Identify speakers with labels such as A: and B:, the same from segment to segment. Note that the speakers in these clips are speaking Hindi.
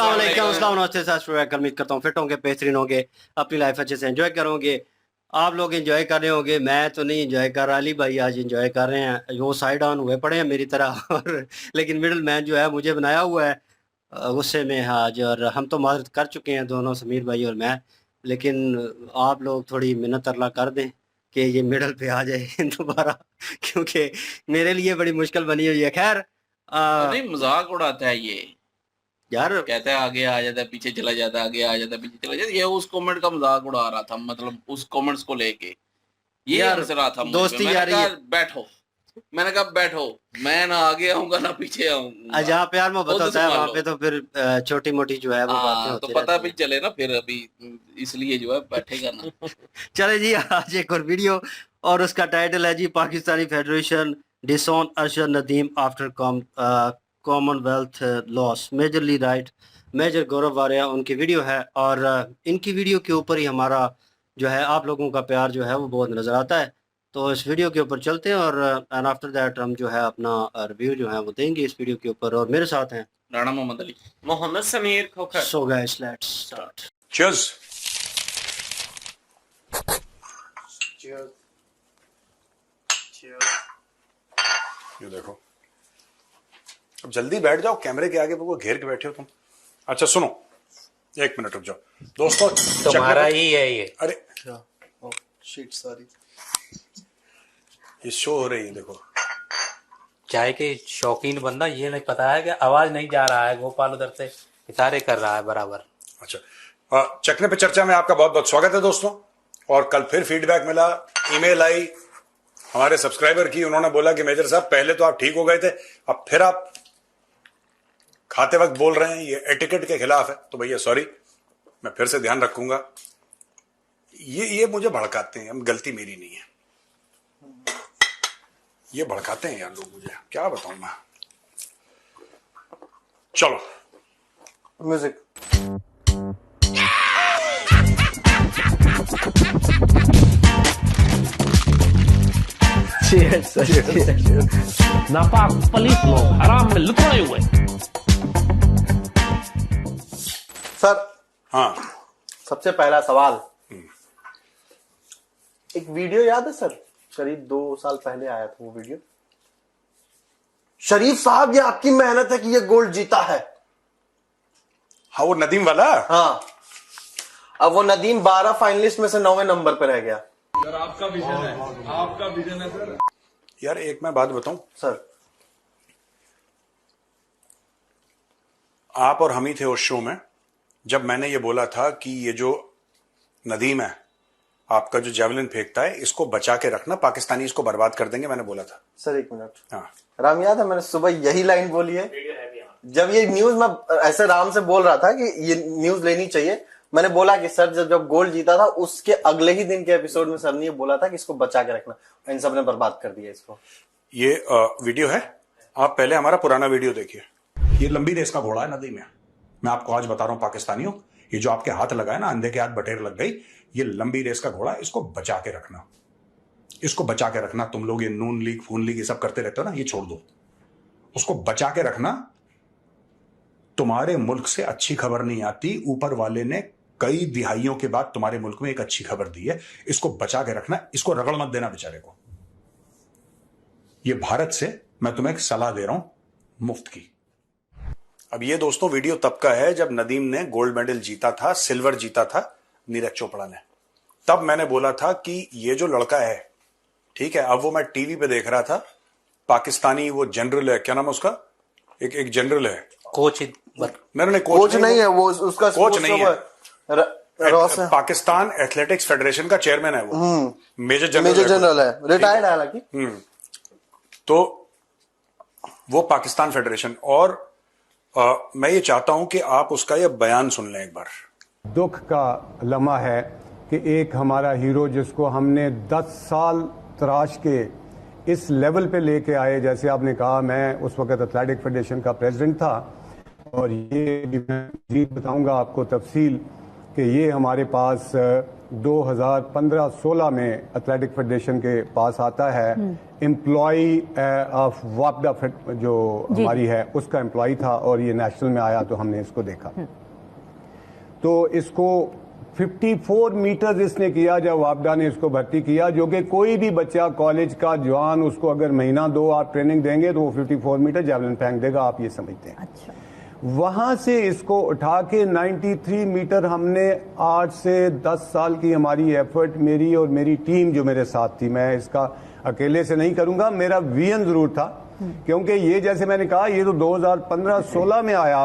A: अस्सलाम वालेकुम, अस्सलाम नमस्ते सत उम्मीद करता हूँ फिट होंगे, बेहतरीन होंगे, अपनी लाइफ अच्छे से एंजॉय करोगे। आप लोग एंजॉय कर रहे होंगे, मैं तो नहीं एंजॉय कर रहा। अली भाई आज एंजॉय कर रहे हैं, वो साइड ऑन हुए पड़े हैं मेरी तरह और लेकिन मिडिल मैन जो है मुझे बनाया हुआ है गुस्से में आज। और हम तो माजरत कर चुके हैं दोनों, समीर भाई और मैं, लेकिन आप लोग थोड़ी मिन्नत अल्लाह कर दें कि ये मिडल पे आ जाए दोबारा क्योंकि मेरे लिए बड़ी मुश्किल बनी हुई है। खैर
B: नहीं, मजाक उड़ाता है ये
A: यार,
B: कहता है आगे आ जाता है, पीछे चला जाता है, आगे आ जाता है, पीछे चला जाता है। ये उस कमेंट का मजाक उड़ा रहा था, मतलब उस कमेंट्स को लेके ये
A: यार
B: हंस रहा था मुझ पे।
A: दोस्ती
B: मैंने
A: यार
B: कहा
A: ये
B: बैठो, मैंने कहा बैठो, मैं ना आगे आऊंगा ना पीछे आऊंगा,
A: जहाँ प्यार मोहब्बत
B: खुद
A: होता है वहाँ
B: संभालो।
A: पे तो फिर छोटी मोटी जो है वो बातें
B: हाँ, तो
A: होती
B: पता
A: रहती
B: भी
A: हैं।
B: चले ना फिर अभी, इसलिए जो है बैठेगा ना।
A: चले जी, आज एक और वीडियो और उसका टाइटल है जी, Pakistani federation disown Arshad Nadeem after Commonwealth loss majorly right. Major Gaurav Arya उनकी वीडियो है और इनकी वीडियो के ऊपर ही हमारा जो है आप लोगों का प्यार जो है वो बहुत नज़र आता है। तो इस वीडियो के ऊपर चलते हैं और एंड आफ्टर दैट हम जो है अपना रिव्यू जो है वो देंगे इस वीडियो के ऊपर। और मेरे साथ हैं
B: Rana Mohammad Ali,
C: Mohammad Sameer Khokhar.
A: So guys let's start.
D: Cheers. ये देखो, अब जल्दी बैठ जाओ, कैमरे के आगे वो घेर के बैठे हो तुम। अच्छा सुनो, एक मिनट रुक जाओ दोस्तों।
C: तुम्हारा ही है ये।
D: अरे
E: शीट सॉरी,
D: ये शो हो रही है, देखो।
C: चाय के शौकीन बंदा ये नहीं पता है कि आवाज नहीं जा रहा है, गोपाल उधर से इशारे कर रहा है बराबर।
D: अच्छा, चखने पे चर्चा में आपका बहुत बहुत स्वागत है दोस्तों। और कल फिर फीडबैक मिला, ईमेल आई हमारे सब्सक्राइबर की, उन्होंने बोला कि मेजर साहब पहले तो आप ठीक हो गए थे, अब फिर आप खाते वक्त बोल रहे हैं, ये एटिकेट के खिलाफ है। तो भैया सॉरी, मैं फिर से ध्यान रखूंगा। ये मुझे भड़काते हैं, गलती मेरी नहीं है, ये भड़काते हैं यार लोग, मुझे क्या बताऊं मैं। चलो
E: म्यूजिक।
F: नापाक पलीस लोग हराम में लुथड़े हुए।
E: सर,
D: हाँ,
E: सबसे पहला सवाल, एक वीडियो याद है सर, करीब 2 साल पहले आया था वो वीडियो। शरीफ साहब, ये आपकी मेहनत है कि ये गोल्ड जीता है।
D: हाँ वो नदीम वाला।
E: हाँ, अब वो नदीम 12 फाइनलिस्ट में से 9वें नंबर पर रह गया।
G: सर आपका विजन है, आपका विजन है सर।
D: यार एक मैं बात बताऊं,
E: सर
D: आप और हम ही थे उस शो में जब मैंने ये बोला था कि ये जो नदीम है आपका, जो जेवलिन फेंकता है, इसको बचा के रखना, पाकिस्तानी इसको बर्बाद कर देंगे, मैंने बोला था।
E: सर एक मिनट,
D: हाँ,
E: राम याद है मैंने सुबह यही लाइन बोली है जब ये न्यूज, मैं ऐसे राम से बोल रहा था कि ये न्यूज लेनी चाहिए। मैंने बोला कि सर जब गोल्ड जीता था उसके अगले ही दिन के एपिसोड में सर ने ये बोला था कि इसको बचा के रखना, इन सब ने बर्बाद कर दिया इसको।
D: ये वीडियो है, आप पहले हमारा पुराना वीडियो देखिए। ये लंबी रेस का घोड़ा है नदीम है, मैं आपको आज बता रहा हूं पाकिस्तानियों, ये जो आपके हाथ लगा है ना, अंधे के हाथ बटेर लग गई, ये लंबी रेस का घोड़ा है, इसको बचा के रखना, इसको बचा के रखना। तुम लोग ये नून लीग फून लीग ये सब करते रहते हो ना, ये छोड़ दो, उसको बचा के रखना। तुम्हारे मुल्क से अच्छी खबर नहीं आती, ऊपर वाले ने कई दिहाइयों के बाद तुम्हारे मुल्क में एक अच्छी खबर दी है, इसको बचा के रखना, इसको रगड़ मत देना बेचारे को। ये भारत से मैं तुम्हें एक सलाह दे रहा हूं मुफ्त की। अब ये दोस्तों वीडियो तब का है जब नदीम ने गोल्ड मेडल जीता था, सिल्वर जीता था नीरज चोपड़ा ने। तब मैंने बोला था कि ये जो लड़का है, ठीक है, अब वो मैं टीवी पे देख रहा था, पाकिस्तानी वो जनरल है, क्या नाम है उसका, एक जनरल है,
C: कोच
D: नहीं
E: कोच नहीं है वो, उसका
D: कोच नहीं है,
E: रॉस है,
D: पाकिस्तान एथलेटिक्स फेडरेशन का चेयरमैन है वो, मेजर
E: जनरल है, रिटायर्ड है हालांकि।
D: तो वो पाकिस्तान फेडरेशन, और मैं ये चाहता हूं कि आप उसका ये बयान सुन लें एक बार।
H: दुख का लम्हा है कि एक हमारा हीरो जिसको हमने 10 साल तराश के इस लेवल पे लेके आए, जैसे आपने कहा, मैं उस वक्त एथलेटिक फेडरेशन का प्रेसिडेंट था, और ये मैं बताऊंगा आपको तफसील कि ये हमारे पास 2015-16 में एथलेटिक फेडरेशन के पास आता है। एम्प्लॉई ऑफ वापडा जो हमारी है उसका एम्प्लॉई था और ये नेशनल में आया तो हमने इसको देखा। तो इसको 54 मीटर्स इसने किया जब वापडा ने इसको भर्ती किया, जो कि कोई भी बच्चा कॉलेज का जवान उसको अगर महीना 2 आप ट्रेनिंग देंगे तो वो 54 मीटर जैवलिन फेंक देगा, आप ये समझते हैं।
I: अच्छा,
H: वहां से इसको उठा के 93 मीटर हमने 8 से 10 साल की हमारी एफर्ट, मेरी और मेरी टीम जो मेरे साथ थी, मैं इसका अकेले से नहीं करूंगा, मेरा विजन जरूर था, क्योंकि ये जैसे मैंने कहा ये तो 2015-16 में आया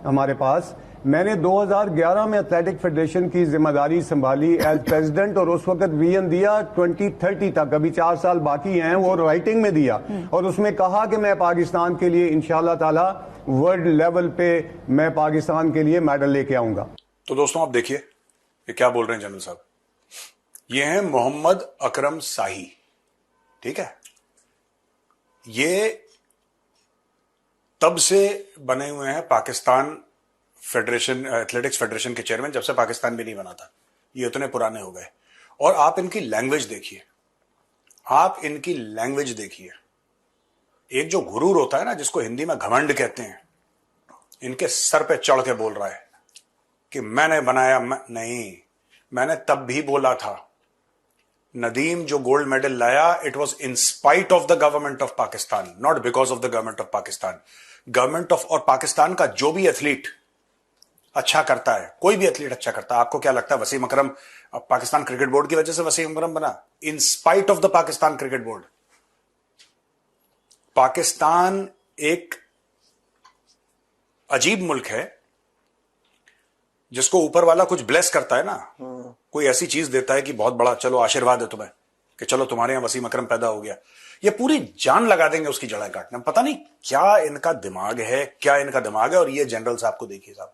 H: हमारे पास। मैंने 2011 में एथलेटिक फेडरेशन की जिम्मेदारी संभाली एज प्रेसिडेंट और उस वक्त विजन दिया 2030 तक, अभी 4 साल बाकी हैं, वो राइटिंग में दिया और उसमें कहा कि मैं पाकिस्तान के लिए इंशाल्लाह ताला वर्ल्ड लेवल पे मैं पाकिस्तान के लिए मेडल लेके आऊंगा।
D: तो दोस्तों आप देखिए ये क्या बोल रहे हैं जनरल साहब। ये हैं मोहम्मद अकरम शाही, ठीक है। ये तब से बने हुए हैं पाकिस्तान फेडरेशन, एथलेटिक्स फेडरेशन के चेयरमैन, जब से पाकिस्तान भी नहीं बना था। ये इतने पुराने हो गए। और आप इनकी लैंग्वेज देखिए, आप इनकी लैंग्वेज देखिए। एक जो गुरूर होता है ना, जिसको हिंदी में घमंड कहते हैं, इनके सर पे चढ़ के बोल रहा है कि मैंने बनाया, नहीं, मैंने तब भी बोला था। नदीम जो गोल्ड मेडल लाया, it was in spite of the government of Pakistan, not because of the government of Pakistan. Government of और पाकिस्तान का जो भी एथलीट अच्छा करता है, कोई भी एथलीट अच्छा करता है, आपको क्या लगता है वसीम अकरम पाकिस्तान क्रिकेट बोर्ड की वजह से वसीम अकरम बना? In spite of the Pakistan cricket board. Pakistan एक अजीब मुल्क है जिसको ऊपर वाला कुछ ब्लेस करता है ना, कोई ऐसी चीज देता है कि बहुत बड़ा, चलो आशीर्वाद है तुम्हें कि चलो तुम्हारे यहां वसीम अकरम पैदा हो गया, ये पूरी जान लगा देंगे उसकी जड़ें काटने। पता नहीं क्या इनका दिमाग है, क्या इनका दिमाग है। और ये जनरल साहब को देखिए साहब,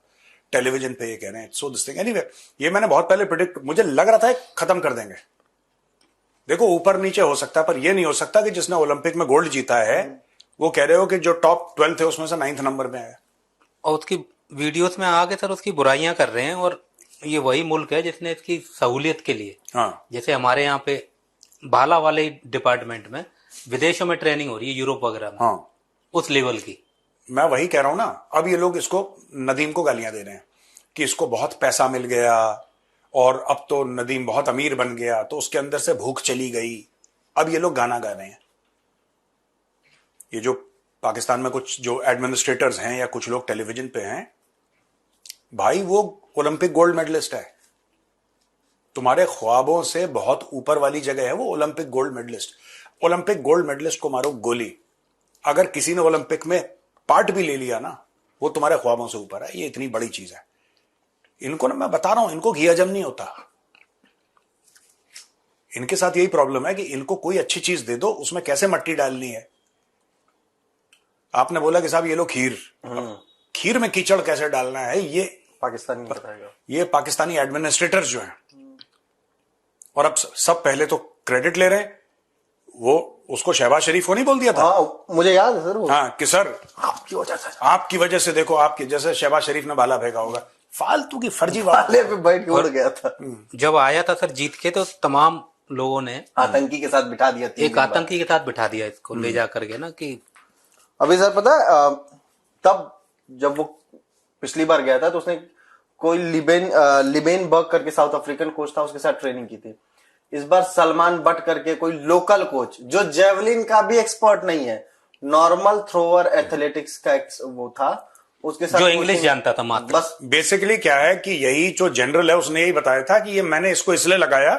D: टेलीविजन पे ये कह रहे हैं सो दिस थिंग। एनीवे, ये मैंने बहुत पहले प्रिडिक्ट, मुझे लग रहा था खत्म कर देंगे। देखो ऊपर नीचे हो सकता है, पर यह नहीं हो सकता कि जिसने ओलंपिक में गोल्ड जीता है वो कह रहे हो कि जो टॉप 12 थे उसमें से 9th नंबर पे आया।
C: और उसकी वीडियोस में आगे सर उसकी बुराइयां कर रहे हैं। और ये वही मुल्क है जिसने इसकी सहूलियत के लिए,
D: हाँ,
C: जैसे हमारे यहाँ पे भाला वाले डिपार्टमेंट में विदेशों में ट्रेनिंग हो रही है, यूरोप वगैरह में,
D: हाँ,
C: उस लेवल की।
D: मैं वही कह रहा हूं ना। अब ये लोग इसको, नदीम को गालियां दे रहे हैं कि इसको बहुत पैसा मिल गया और अब तो नदीम बहुत अमीर बन गया, तो उसके अंदर से भूख चली गई। अब ये लोग गाना गा रहे हैं। ये जो पाकिस्तान में कुछ जो एडमिनिस्ट्रेटर्स हैं या कुछ लोग टेलीविजन पे हैं, भाई वो ओलंपिक गोल्ड मेडलिस्ट है, तुम्हारे ख्वाबों से बहुत ऊपर वाली जगह है वो Olympic gold medallist. Olympic gold medallist को मारो गोली, अगर किसी ने ओलंपिक में पार्ट भी ले लिया ना, वो तुम्हारे ख्वाबों से ऊपर है। ये इतनी बड़ी चीज है। इनको ना मैं बता रहा हूं, इनको घी हजम नहीं होता। इनके साथ यही प्रॉब्लम है कि इनको कोई अच्छी चीज दे दो, उसमें कैसे मट्टी डालनी है। आपने बोला कि साहब ये लो खीर, खीर में कीचड़ कैसे डालना है, ये
E: पाकिस्तानी बताएगा।
D: ये पाकिस्तानी एडमिनिस्ट्रेटर्स जो हैं, और अब सब पहले तो क्रेडिट ले रहे हैं। वो उसको शहबाज शरीफ को नहीं बोल दिया था?
E: हाँ, मुझे याद है सर वो।
D: हाँ कि सर
E: आपकी वजह से
D: देखो, आपकी जैसे शहबाज शरीफ ने भाला फेंका होगा, फालतू की फर्जी बात।
E: वाले पे बैठ के उड़ गया था।
C: जब आया था सर जीत के, तो तमाम लोगों ने
E: आतंकी के साथ बिठा दिया,
C: एक आतंकी के साथ बिठा दिया इसको ले जा करके ना, कि
E: अभी सर पता है तब जब वो पिछली बार गया था तो उसने कोई लिबेन बर्ग करके साउथ अफ्रीकन कोच था, उसके साथ ट्रेनिंग की थी। इस बार सलमान बट करके कोई लोकल कोच जो जेवलिन का भी एक्सपर्ट नहीं है, नॉर्मल थ्रोअर एथलेटिक्स का वो था, उसके साथ
C: जो इंग्लिश जानता था मात्र।
D: बस बेसिकली क्या है कि यही जो जनरल है उसने यही बताया था कि ये मैंने इसको इसलिए लगाया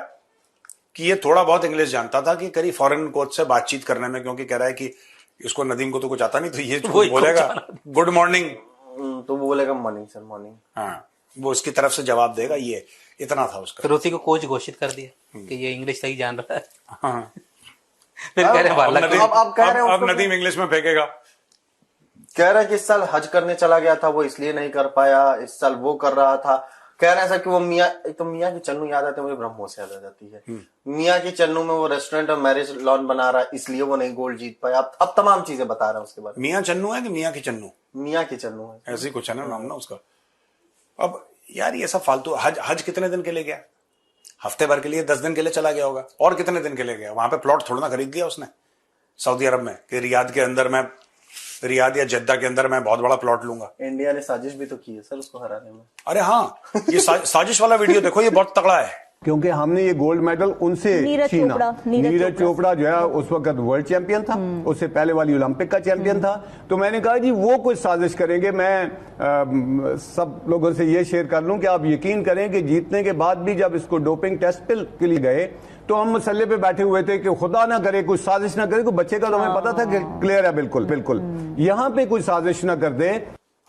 D: कि ये थोड़ा बहुत इंग्लिश जानता था, कि करीब फॉरेन कोच से बातचीत करने में, क्योंकि कह रहा है कि इसको नदीम को तो कुछ आता नहीं, तो ये बोलेगा गुड मॉर्निंग,
E: तो वो बोलेगा मॉर्निंग सर मॉर्निंग।
D: हाँ, वो उसकी तरफ से जवाब देगा। ये इतना था उसका।
C: फिर उसी को कोच घोषित कर दिया कि ये इंग्लिश सही जान रहा है।
D: हाँ।
C: फिर कह रहे हैं भाला
D: नदीम,
E: अब कह रहे हैं
D: अब नदीम इंग्लिश में फेंकेगा।
E: कह रहा है कि इस साल हज करने चला गया था, वो इसलिए नहीं कर पाया, इस साल वो कर रहा था। कह रहे हैं सर कि वो मियाँ, एक तो मियाँ की चन्नू याद आते, मुझे ब्रह्मोस याद आ जाती है। मियाँ की चन्नू में वो रेस्टोरेंट और मैरिज लॉन बना रहा है, इसलिए वो नहीं गोल्ड जीत पाया। अब तमाम चीजें बता रहा है उसके बारे में।
D: मियाँ चन्नू है कि मियाँ की चन्नू?
E: मियाँ की चन्नू है,
D: ऐसे ही कुछ है ना नाम ना उसका। अब यार ये सब फालतू। हज कितने दिन के लिए गया? हफ्ते भर के लिए, 10 दिन के लिए चला गया होगा, और कितने दिन के लिए गया? वहां पे प्लॉट थोड़ा ना खरीद लिया उसने सऊदी अरब में कि रियाद या जद्दा के अंदर मैं बहुत बड़ा प्लॉट लूंगा।
E: इंडिया ने साजिश भी तो की है सर उसको हराने में।
D: अरे हाँ, ये साजिश वाला वीडियो देखो, ये बहुत तगड़ा है।
H: क्योंकि हमने ये गोल्ड मेडल उनसे छीना। नीरज चोपड़ा जो है उस वक्त वर्ल्ड चैंपियन था, उससे पहले वाली ओलंपिक का चैंपियन था। तो मैंने कहा जी वो कुछ साजिश करेंगे। मैं सब लोगों से ये शेयर कर लूं कि आप यकीन करें कि जीतने के बाद भी जब इसको डोपिंग टेस्ट के लिए गए तो हम मसले पे बैठे हुए थे कि खुदा ना करे कोई साजिश ना करे। कोई बच्चे का तो हमें पता था कि क्लियर है, बिल्कुल बिल्कुल यहाँ पे कोई साजिश ना कर दे।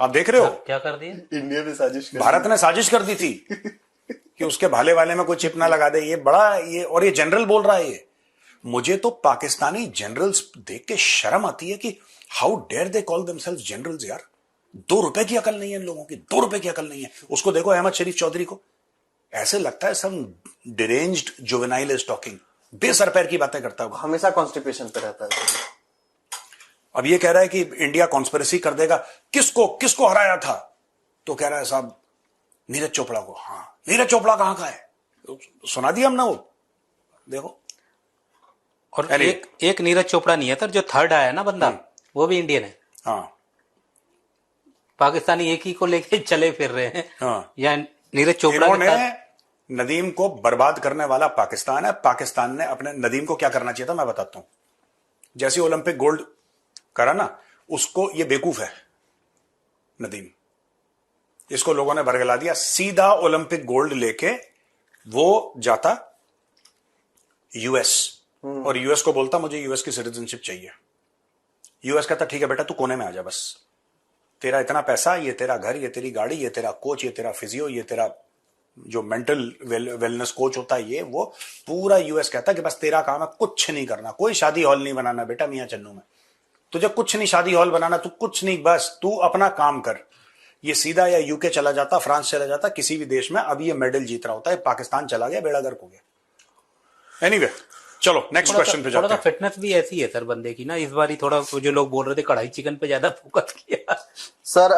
D: आप देख रहे हो
C: क्या कर दिए?
E: इंडिया में साजिश कर
D: भारत ने साजिश कर दी थी कि उसके भाले वाले में कोई चिप ना लगा दे। ये बड़ा और ये जनरल बोल रहा है। ये मुझे तो पाकिस्तानी जनरल्स देख के शर्म आती है कि how dare they call themselves generals. यार 2 रुपए की अकल नहीं है इन लोगों की, 2 रुपए की अकल नहीं है। उसको देखो अहमद शरीफ चौधरी को, ऐसे लगता है सम डिरेंज्ड जुवेनाइल इज टॉकिंग, बेसर पैर की बातें करता है।
E: हमेशा कॉन्स्टिपेशन पे रहता है।
D: अब ये कह रहा है कि इंडिया कॉन्स्पिरेसी कर देगा। किसको हराया था? तो कह रहा है साहब नीरज चोपड़ा को। हाँ, नीरज चोपड़ा कहां का है? सुना दिया हमने, वो देखो।
C: और एक नीरज चोपड़ा नहीं है सर, जो थर्ड आया ना बंदा, वो भी इंडियन है।
D: हाँ,
C: पाकिस्तानी एक ही को लेके चले फिर रहे हैं।
D: हाँ,
C: या नीरज चोपड़ा
D: इन्होंने नदीम को बर्बाद करने वाला पाकिस्तान है। पाकिस्तान ने अपने नदीम को क्या करना चाहिए था मैं बताता हूं। जैसे ओलंपिक गोल्ड करा ना, उसको ये बेवकूफ है नदीम, इसको लोगों ने बरगला दिया। सीधा ओलंपिक गोल्ड लेके वो जाता यूएस, और यूएस को बोलता मुझे यूएस की सिटीजनशिप चाहिए। यूएस कहता ठीक है बेटा तू कोने में आ जा, बस तेरा इतना पैसा, ये तेरा घर, ये तेरी गाड़ी, ये तेरा कोच, ये तेरा फिजियो, ये तेरा जो मेंटल वेलनेस कोच होता है, ये वो पूरा यूएस कहता कि बस तेरा काम है कुछ नहीं करना, कोई शादी हॉल नहीं बनाना बेटा मियां चन्नू में, तुझे कुछ नहीं शादी हॉल बनाना, तू कुछ नहीं, बस तू अपना काम कर। ये सीधा या यूके चला जाता, फ्रांस चला जाता, किसी भी देश में। अब ये मेडल जीत रहा होता है। पाकिस्तान चला गया, बेड़ा गर्क हो गया। एनीवे, चलो नेक्स्ट क्वेश्चन पे जाते हैं।
C: फिटनेस भी ऐसी है सर बंदे की ना, इस बार ही थोड़ा जो लोग बोल रहे थे कढ़ाई चिकन पे ज्यादा फोकस किया।
E: सर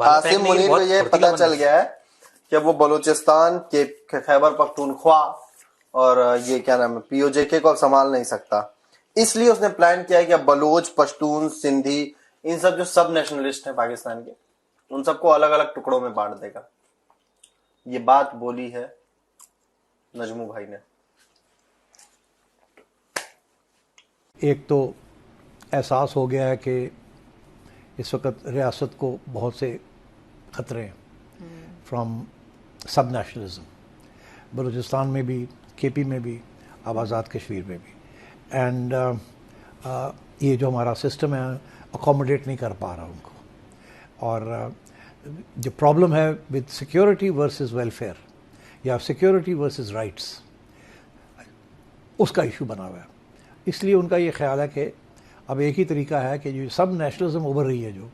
E: आसिम मुनीर को ये पता चल गया है कि वो बलूचिस्तान के खैबर पख्तूनख्वा और ये क्या नाम है पीओजेके को अब संभाल नहीं सकता, इसलिए उसने प्लान किया है कि अब बलूच, पश्तून, सिंधी, इन सब जो सब नेशनलिस्ट हैं पाकिस्तान के, उन सबको अलग अलग टुकड़ों में बांट देगा। ये बात बोली है नजमू भाई ने।
I: एक तो एहसास हो गया है कि इस वक्त रियासत को बहुत से खतरे हैं फ्रॉम सब नेशनलिज्म, बलूचिस्तान में भी, केपी में भी, अब आज़ाद कश्मीर में भी। एंड ये जो हमारा सिस्टम है अकोमोडेट नहीं कर पा रहा उनको, और जो प्रॉब्लम है विद सिक्योरिटी वर्सेस वेलफेयर या सिक्योरिटी वर्सेस राइट्स, उसका इशू बना हुआ है। इसलिए उनका ये ख्याल है कि अब एक ही तरीका है कि जो सब नेशनलिज्म उभर रही है, जो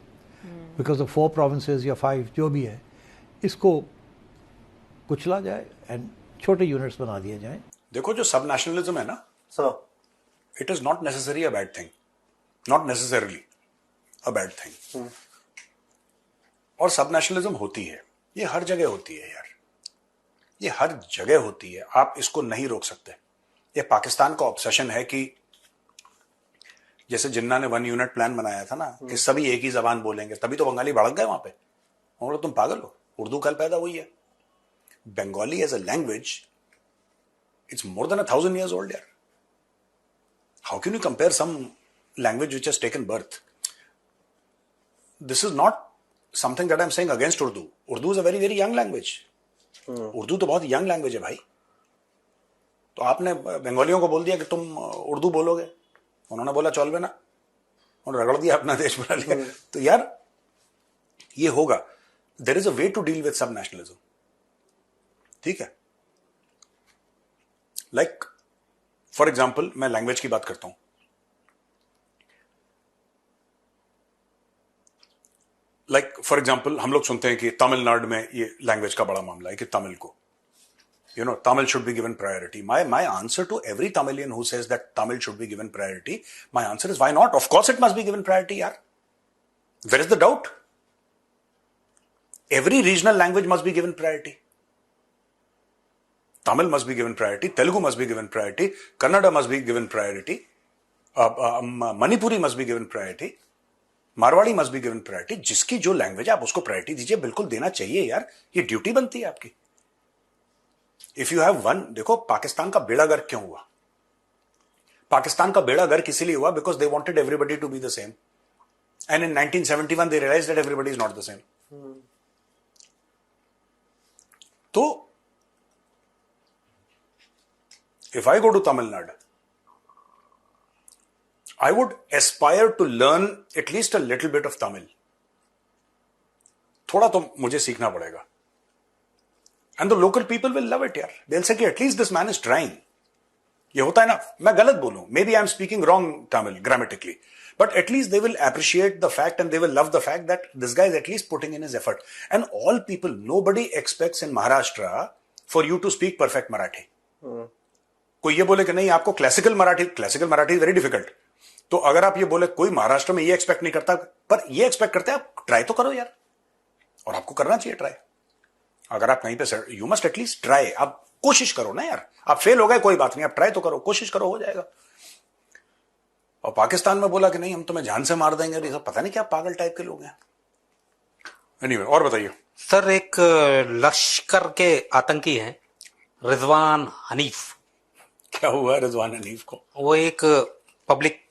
I: बिकॉज ऑफ 4 प्रोविंसेस या 5 जो भी है, इसको कुचला जाए एंड छोटे यूनिट्स बना दिए जाएं।
D: देखो जो सब नेशनलिज्म है ना, it is not necessary a bad thing, not necessarily a bad thing. और सब नेशनलिज्म होती है, ये हर जगह होती है यार, ये हर जगह होती है, आप इसको नहीं रोक सकते। ये पाकिस्तान का ऑब्सेशन है कि जैसे जिन्ना ने 1 यूनिट प्लान बनाया था ना कि सभी एक ही जबान बोलेंगे, तभी तो बंगाली भड़क गए वहां पे। और तुम पागल हो, उर्दू कल पैदा हुई है। Bengali as a language it's more than 1000 years old यार। How can you compare some language which has taken birth? This is not something that I am saying against Urdu. Urdu is a very very young language. Urdu तो बहुत यंग लैंग्वेज है भाई। तो आपने बंगालियों को बोल दिया कि तुम उर्दू बोलोगे, उन्होंने बोला चल बे ना, और रगड़ दिया, अपना देश बना लिया। तो यार ये होगा। There is a way to deal with subnationalism, ठीक है। लाइक फॉर एग्जाम्पल मैं लैंग्वेज की बात करता हूं। लाइक फॉर एग्जाम्पल हम लोग सुनते हैं कि तमिलनाडु में ये लैंग्वेज का बड़ा मामला है कि तमिल को, Tamil should be given priority. My answer to every Tamilian who says that Tamil should be given priority, my answer is why not? Of course it must be given priority, yaar. Where is the doubt? Every regional language must be given priority. Tamil must be given priority, Telugu must be given priority, Kannada must be given priority, Manipuri must be given priority, Marwari must be given priority. जिसकी जो लैंग्वेज है आप उसको प्रायोरिटी दीजिए, बिल्कुल देना चाहिए यार, ये ड्यूटी बनती है आपकी. इफ यू हैव वन, देखो पाकिस्तान का बेड़ा गर्क क्यों हुआ? पाकिस्तान का बेड़ा गर्क इसीलिए हुआ because they wanted everybody to be the same, and in 1971 they realised that everybody is not the same. तो if I go to Tamil Nadu, I would aspire to learn at least a little bit of Tamil. थोड़ा तो मुझे सीखना पड़ेगा. And the local people will love it यार. They'll say कि at least this man is trying. ये होता है ना, मैं गलत बोलूं, maybe I'm speaking wrong Tamil grammatically, but at least they will appreciate the fact and they will love the fact that this guy is at least putting in his effort. And all people, nobody expects in Maharashtra for you to speak perfect Marathi. कोई ये बोले कि नहीं आपको classical Marathi is very difficult. तो अगर आप ये बोले, कोई महाराष्ट्र में ये एक्सपेक्ट नहीं करता, पर ये एक्सपेक्ट करते हैं आप ट्राई तो करो यार, और आपको करना चाहिए ट्राई. अगर आप कहीं पे, यू मस्ट एटलीस्ट ट्राई, आप कोशिश करो ना यार. आप फेल हो गए कोई बात नहीं, आप ट्राई तो करो, कोशिश करो, हो जाएगा. और पाकिस्तान में बोला कि नहीं हम तुम्हें जान से मार देंगे, ये सब पता नहीं क्या पागल टाइप के लोग हैं. एनीवे, और बताइए
C: सर. एक लश्कर के आतंकी हैं रिजवान हनीफ.
D: क्या हुआ रिजवान हनीफ को?
C: वो एक पब्लिक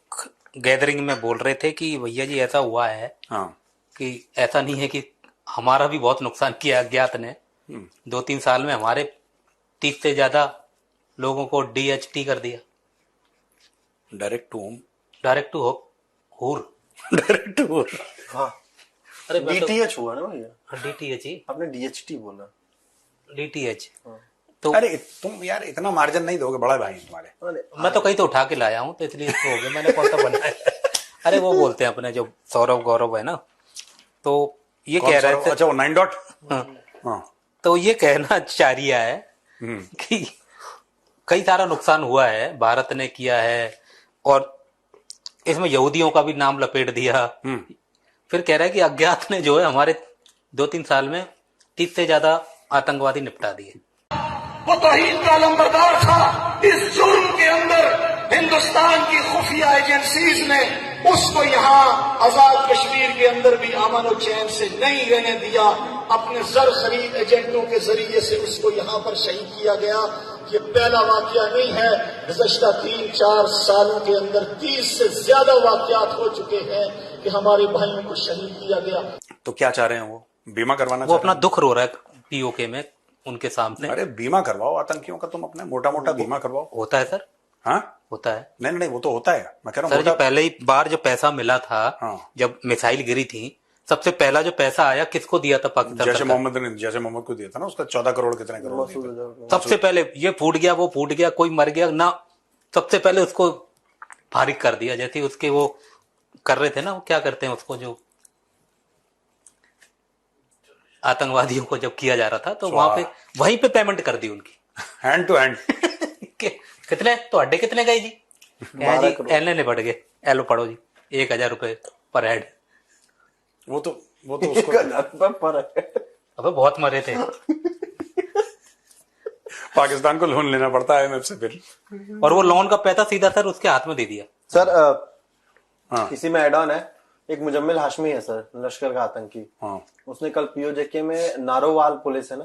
C: गैदरिंग में बोल रहे थे कि भैया जी ऐसा हुआ है,
D: हाँ,
C: कि ऐसा नहीं है कि हमारा भी बहुत नुकसान किया अज्ञात ने. 2-3 साल में हमारे 30 से ज्यादा लोगों को DHT कर दिया.
D: Direct to home,
C: direct to हूर.
D: Direct to home.
E: हाँ,
C: अरे
E: DTH हुआ ना भैया?
C: DTH ही,
E: आपने DHT बोला.
C: DTH. तो
D: अरे तुम यार इतना मार्जिन नहीं दोगे, बड़ा भाई तुम्हारे.
C: मैं तो कहीं तो उठा के लाया हूँ, तो इसलिए इसको हो गया. मैंने कौन सा बनाया? अरे वो बोलते हैं अपने जो सौरभ गौरव है ना, तो ये कह रहे थे.
D: अच्छा, वो 9 डॉट.
C: हाँ. तो ये कहना चाह रिया है कि कई सारा नुकसान हुआ है, भारत ने किया है, और इसमें यहूदियों का भी नाम लपेट दिया. फिर कह रहा है कि अज्ञात ने जो है हमारे 2-3 साल में 30 से ज्यादा आतंकवादी निपटा दिए.
G: वो तौहीद का लंबरदार था. इस जुर्म के अंदर हिंदुस्तान की खुफिया एजेंसीज ने उसको यहाँ आजाद कश्मीर के अंदर भी अमन और चैन से नहीं रहने दिया. अपने जर खरीद एजेंटों के जरिए से उसको यहाँ पर शहीद किया गया. ये पहला वाकया नहीं है. गुज़श्ता 3-4 सालों के अंदर 30 से ज्यादा वाकयात हो चुके हैं कि हमारे भाइयों को शहीद किया गया.
D: तो क्या चाह रहे हैं वो? बीमा करवाना
C: वो अपना दुख रो रहा है POK में उनके सामने.
D: अरे बीमा करवाओ आतंकियों का, तुम अपने मोटा मोटा बीमा करवाओ.
C: होता है सर.
D: हाँ
C: होता है.
D: नहीं वो तो होता है. मैं कह रहा
C: सर
D: हूँ
C: जी, पहले ही बार जो पैसा मिला था,
D: हाँ,
C: जब मिसाइल गिरी थी, सबसे पहला जो पैसा आया किसको दिया था? पाकिस्तान.
D: जैसे मोहम्मद को दिया था ना, उसका 14 करोड़ कितने करोड़ दिए थे.
C: सबसे पहले ये फूट गया, वो फूट गया, कोई मर गया ना, सबसे पहले उसको फारिग कर दिया. जैसे उसके वो कर रहे थे ना, वो क्या करते हैं उसको, जो आतंकवादियों को जब किया जा रहा था, तो वहां पे वहीं पे पेमेंट कर दी उनकी,
D: हैंड टू हैंड.
C: कितने तो अड्डे कितने गए जी? एल ने बढ़ गए. एलो पढ़ो जी, 1000 रुपए पर हेड.
D: वो तो उसको
E: पर
C: अबे बहुत मरे थे.
D: पाकिस्तान को लोन लेना पड़ता है IMF से फिर,
C: और वो लोन का पैसा सीधा सर उसके हाथ में दे दिया.
E: सर
D: हाँ,
E: इसी में एड ऑन है. एक मुजम्मिल हाशमी है सर, लश्कर का आतंकी.
D: हाँ,
E: उसने कल POJK में नारोवाल पुलिस है ना,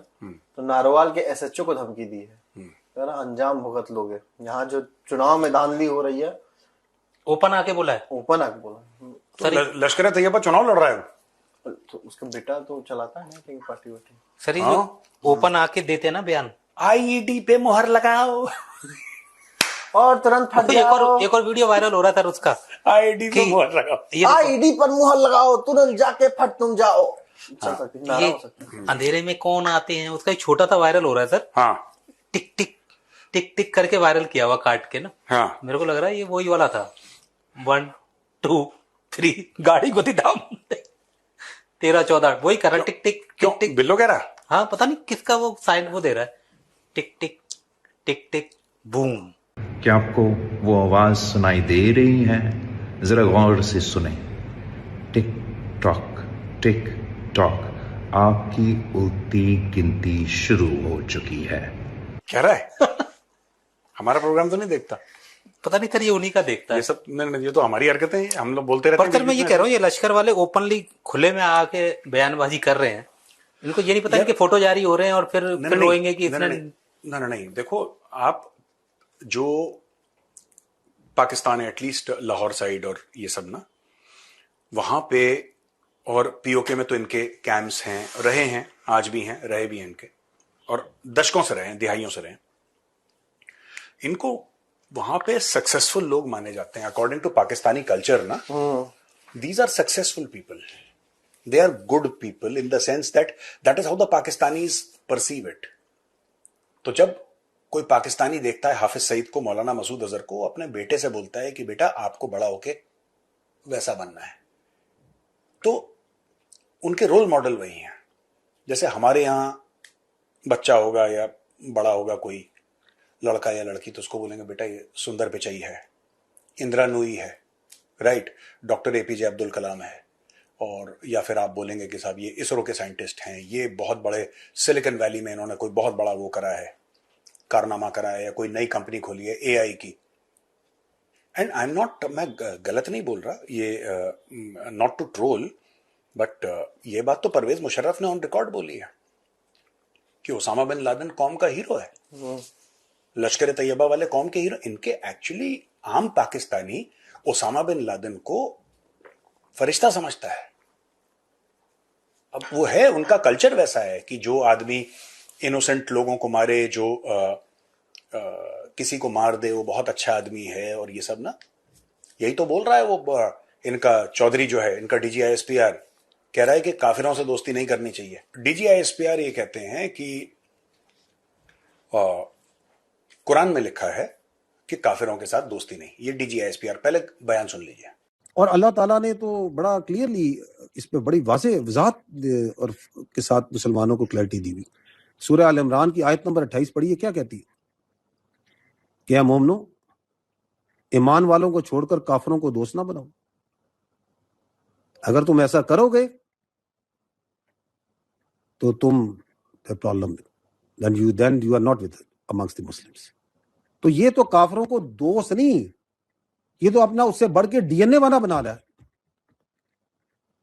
E: तो नारोवाल के SHO को धमकी दी है. ना अंजाम भुगत लोगे. यहाँ जो चुनाव में धांधली हो रही है,
C: ओपन आके बोला है.
E: ओपन आके बोला.
C: सर
D: लश्कर तैयबा चुनाव लड़ रहा है.
E: तो उसका बेटा तो चलाता है ना कहीं पार्टी वार्टी.
C: सर ये ओपन आके देते हैं ना बयान,
D: IED पे मुहर लगाओ
E: और तुरंत फट जाओ.
C: एक और वीडियो वायरल हो रहा था उसका,
D: IED पे मुहर लगाओ,
E: IED पर मुहर लगाओ, तुरंत जाके फट तुम जाओ.
C: ये अंधेरे में कौन आते हैं, उसका एक छोटा सा वायरल हो रहा है सर.
D: हाँ,
C: टिक टिक टिक टिक करके वायरल किया हुआ काट के ना.
D: हाँ,
C: मेरे को लग रहा है ये वही वाला था. 1 2 3 गाड़ी को थी दाम 13-14 वही कर रहा. टिक टिक टिक टिक.
D: बिल्लो कह रहा.
C: हाँ पता नहीं किसका वो साइन वो दे रहा है. टिक टिक टिक टिक बूम.
J: क्या आपको वो आवाज सुनाई दे रही है? जरा गौर से सुने. टिक टॉक आपकी उल्टी गिनती शुरू हो चुकी है.
D: कह रहा है हमारा प्रोग्राम तो नहीं देखता,
C: पता नहीं सर, ये उन्हीं का देखता
D: ये
C: है।
D: सब नहीं, ये तो हमारी हरकतें हैं, हम लोग बोलते रहते
C: पर सर मैं ये कह रहा हूँ, ये लश्कर वाले ओपनली खुले में आके बयानबाजी कर रहे हैं, इनको ये नहीं पता कि फोटो जारी हो रहे हैं और फिर रोएंगे कि इसने।
D: नहीं, देखो आप जो पाकिस्तान है, एटलीस्ट लाहौर साइड और ये सब ना, वहां पे और पीओके में तो इनके कैंप्स हैं, रहे हैं, आज भी हैं, रहे भी हैं इनके, और दशकों से रहे हैं, दिहाइयों से रहे हैं। इनको वहां पे सक्सेसफुल लोग माने जाते हैं अकॉर्डिंग टू पाकिस्तानी कल्चर ना। These are successful people, they are good people in the sense that is how the Pakistanis perceive it. तो जब कोई पाकिस्तानी देखता है हाफिज सईद को, मौलाना मसूद अजहर को, अपने बेटे से बोलता है कि बेटा आपको बड़ा होके वैसा बनना है, तो उनके रोल मॉडल वही हैं। जैसे हमारे यहां बच्चा होगा या बड़ा होगा कोई लड़का या लड़की, तो उसको बोलेंगे बेटा ये सुंदर पिचई है, इंदिरा नूई है, right, doctor APJ Abdul Kalam है, और या फिर आप बोलेंगे कि साहब ये इसरो के साइंटिस्ट हैं, ये बहुत बड़े सिलिकॉन वैली में इन्होंने कोई बहुत बड़ा वो करा है, कारनामा करा है, या कोई नई कंपनी खोली है एआई की। एंड आई एम नॉट, मैं गलत नहीं बोल रहा ये, नॉट टू ट्रोल, बट ये बात तो परवेज मुशर्रफ ने ऑन रिकॉर्ड बोली है कि ओसामा बिन लादेन कौम का हीरो है, लश्कर तैयबा वाले कौम के हीरो। इनके एक्चुअली आम पाकिस्तानी ओसामा बिन लादेन को फरिश्ता समझता है। अब वो है, उनका कल्चर वैसा है कि जो आदमी इनोसेंट लोगों को मारे, जो किसी को मार दे, वो बहुत अच्छा आदमी है, और ये सब ना, यही तो बोल रहा है वो इनका चौधरी जो है, इनका DGISPR कह रहा है कि काफिरों से दोस्ती नहीं करनी चाहिए। DGISPR ये कहते हैं कि कुरान में लिखा है कि काफिरों के साथ दोस्ती नहीं, ये DGISPR, पहले बयान सुन लीजिए।
K: और अल्लाह ताला ने तो बड़ा क्लियरली इस पे बड़ी वाज़ेह वजाहत और के साथ मुसलमानों को क्लैरिटी दी हुई। सूरह आल इमरान की आयत नंबर 28 पढ़िए, क्या कहती है? क्या मोमनो, ईमान वालों को छोड़कर काफिरों को दोस्त ना बनाओ। अगर तुम ऐसा करोगे तो तुम problem, then you are not with amongst the Muslims. तो ये तो काफिरों को दोस्त नहीं, ये तो अपना उससे बढ़ के DNA बना रहा है।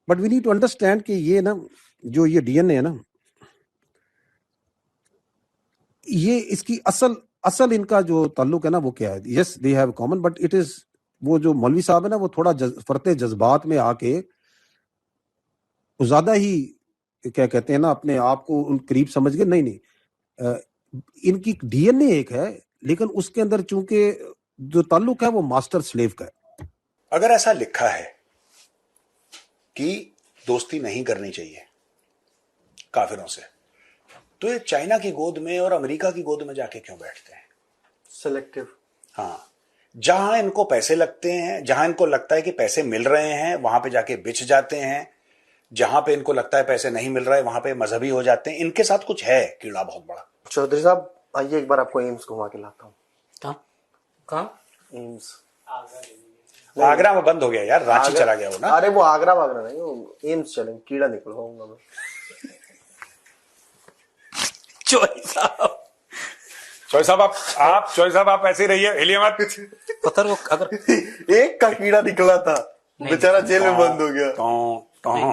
K: But we need to understand कि ये ना, जो ये DNA है ना, ये इसकी असल इनका जो ताल्लुक है ना, वो क्या है? Yes they have common, but it is, वो जो मौलवी साहब है ना, वो थोड़ा फरते जज्बात में आके वो ज्यादा ही क्या कहते हैं ना, अपने आप को उन करीब समझ गए। नहीं, इनकी DNA एक है, लेकिन उसके अंदर चूंकि जो ताल्लुक है वो मास्टर स्लेव का है।
D: अगर ऐसा लिखा है कि दोस्ती नहीं करनी चाहिए काफिरों से, तो ये चाइना की गोद में और अमेरिका की गोद में जाके क्यों बैठते हैं?
E: सिलेक्टिव।
D: हाँ, जहां इनको पैसे लगते हैं, जहां इनको लगता है कि पैसे मिल रहे हैं, वहां पे जाके बिछ जाते हैं। जहां पे इनको लगता है पैसे नहीं मिल रहा है, वहां पे मजहबी हो जाते हैं। इनके साथ कुछ है कीड़ा बहुत बड़ा।
E: चौधरी साहब आइए, एक बार आपको एम्स घुमा के लाता हूँ।
C: कहाँ?
E: एम्स
D: आगरा में बंद हो गया यार, रांची चला गया वो ना।
E: अरे वो आगरा वागरा नहीं, वो एम्स चलेंगे, कीड़ा निकलवाऊंगा मैं।
D: चौधरी साहब आप ऐसे ही रहिए, हिलिए मत।
C: पता वो अगर
E: एक का कीड़ा निकला था, बेचारा जेल में बंद हो गया।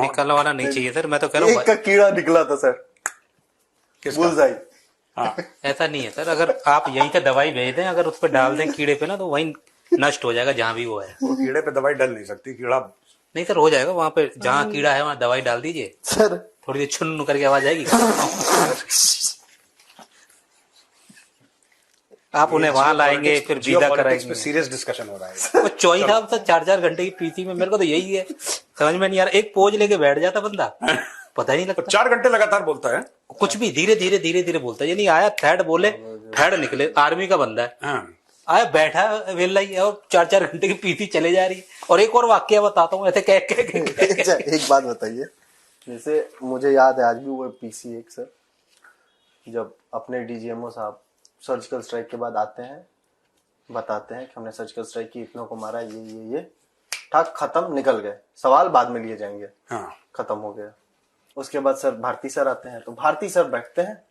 C: निकलवाना नहीं चाहिए सर, मैं तो कह रहा हूँ
E: एक का कीड़ा निकला था सर, बुलजाई।
C: ऐसा नहीं है सर, अगर आप यहीं से दवाई भेज दें, अगर उस पर डाल दें कीड़े पे ना, तो वहीं नष्ट हो जाएगा जहां भी वो है।
D: वो कीड़े पे दवाई डल नहीं सकती, कीड़ा
C: नहीं सर, हो जाएगा वहां पे जहां कीड़ा है, वहां दवाई डाल दीजिए
E: सर,
C: थोड़ी देर छुन्न करके आवाज आएगी। आप उन्हें वहां लाएंगे, फिर विदा कराएंगे।
D: सीरियस डिस्कशन हो रहा है।
C: वो चौई साहब सर 4-4 घंटे की पीसी में, मेरे को तो यही है, समझ में नहीं आ रहा। एक पोज लेके बैठ जाता बंदा, पता ही नहीं लगता।
D: 4 घंटे लगातार बोलता है,
C: कुछ भी धीरे धीरे बोलता है। ये नहीं आया थ्रेड बोले, थ्रेड निकले, आर्मी का बंदा है, आया बैठा वेला ही है, और 4-4 घंटे की पीसी चले जा रही है। और एक और वाक्य बताता हूँ ऐसे कह
E: एक बात बताइए, जैसे मुझे याद है आज भी वो PC एक सर, जब अपने DGMO साहब सर्जिकल स्ट्राइक के बाद आते हैं, बताते हैं कि हमने सर्जिकल स्ट्राइक की, इतनों को मारा, ये ठाक, खत्म, निकल गए, सवाल बाद में लिए जाएंगे, खत्म हो गया। उसके बाद सर भारती सर आते हैं, तो भारती सर बैठते हैं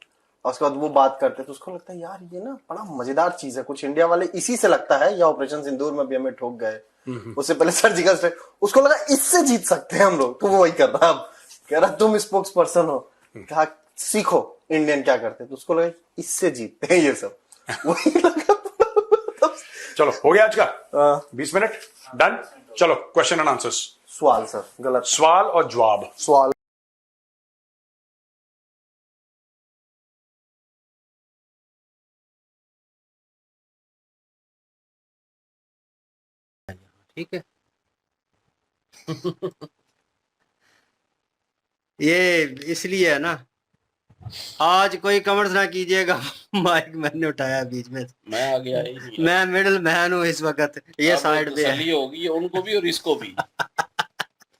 E: और उसके बाद वो बात करते तो उसको लगता है यार ये ना बड़ा मजेदार चीज है, कुछ इंडिया वाले इसी से लगता है, या ऑपरेशन सिंदूर में भी हमें ठोक गए, उससे पहले सर्जिकल स्ट्राइक, उसको लगा इससे जीत सकते हैं हम लोग, तो वो वही कर रहा है अब, कह रहा तुम स्पोक्स पर्सन हो, कहा सीखो इंडियन क्या करते, तो उसको लगा इससे जीतते हैं ये सब, वही लगा।
D: चलो हो गया आज का 20 मिनट डन। चलो क्वेश्चन एंड आंसर्स।
E: सवाल सर, गलत
D: सवाल और जवाब।
E: सवाल।
A: ठीक है। ये इसलिए है ना, आज कोई कमेंट्स ना कीजिएगा, माइक मैंने उठाया बीच में,
B: मैं आगे आई नहीं,
A: मैं मिडिल मैन हूँ इस वक्त, ये साइड पे
B: तसल्ली होगी उनको भी और इसको भी।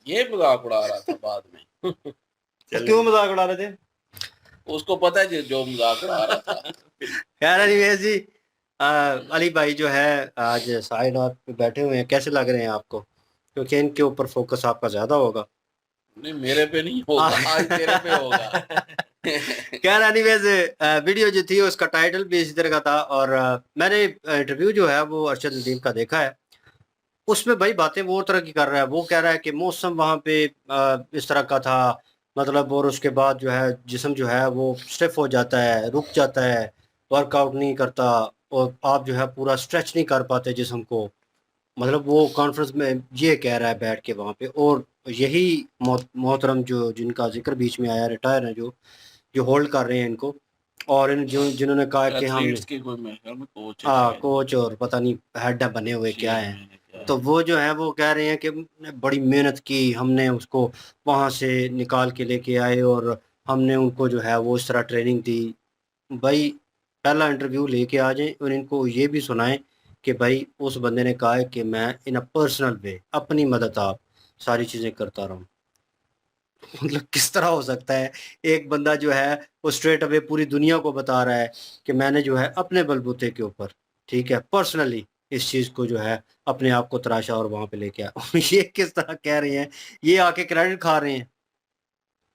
B: ये मजाक उड़ा रहा था बाद में।
A: क्यों मजाक उड़ा रहे थे?
B: उसको पता है जो मजाक उड़ा रहा था।
A: खैर एनीवेज जी, अली भाई जो है आज साइड आप पे बैठे हुए हैं, कैसे लग रहे हैं आपको? क्योंकि इनके ऊपर फोकस आपका ज्यादा होगा।
B: नहीं मेरे पे नहीं होगा, आज तेरे पे होगा।
A: खैर एनीवेज, वीडियो जो थी उसका टाइटल भी इसी तरह का था, और मैंने इंटरव्यू जो है वो अरशद नदीम का देखा है, उसमें भाई बातें वो तरह की कर रहा है। वो कह रहा है कि मौसम वहाँ पे इस तरह का था, मतलब, और उसके बाद जो है जिस्म जो है वो स्टिफ हो जाता है, रुक जाता है, वर्कआउट नहीं करता, और आप जो है पूरा स्ट्रेच नहीं कर पाते जिस्म को। मतलब वो कॉन्फ्रेंस में ये कह रहा है बैठ के वहाँ पे, और यही मोहतरम जो जिनका जिक्र बीच में आया, रिटायर है, जो होल्ड कर रहे हैं इनको, और इन जिन्होंने कहा कि हम कोच और पता नहीं हेड बने हुए क्या हैं, तो वो जो है वो कह रहे हैं कि बड़ी मेहनत की हमने, उसको वहाँ से निकाल के लेके आए और हमने उनको जो है वो इस तरह ट्रेनिंग दी। भाई पहला इंटरव्यू लेके आ जाएं और इनको ये भी सुनाएं कि भाई उस बंदे ने कहा है कि मैं इन अ पर्सनल वे अपनी मदद आप सारी चीज़ें करता रहूँ। मतलब किस तरह हो सकता है एक बंदा जो है वो स्ट्रेट अवे पूरी दुनिया को बता रहा है कि मैंने जो है अपने बलबूते के ऊपर, ठीक है, पर्सनली इस चीज़ को जो है अपने आप को तराशा और वहाँ पे लेके आया। ये किस तरह कह रहे हैं, ये आके क्रेडिट खा रहे हैं।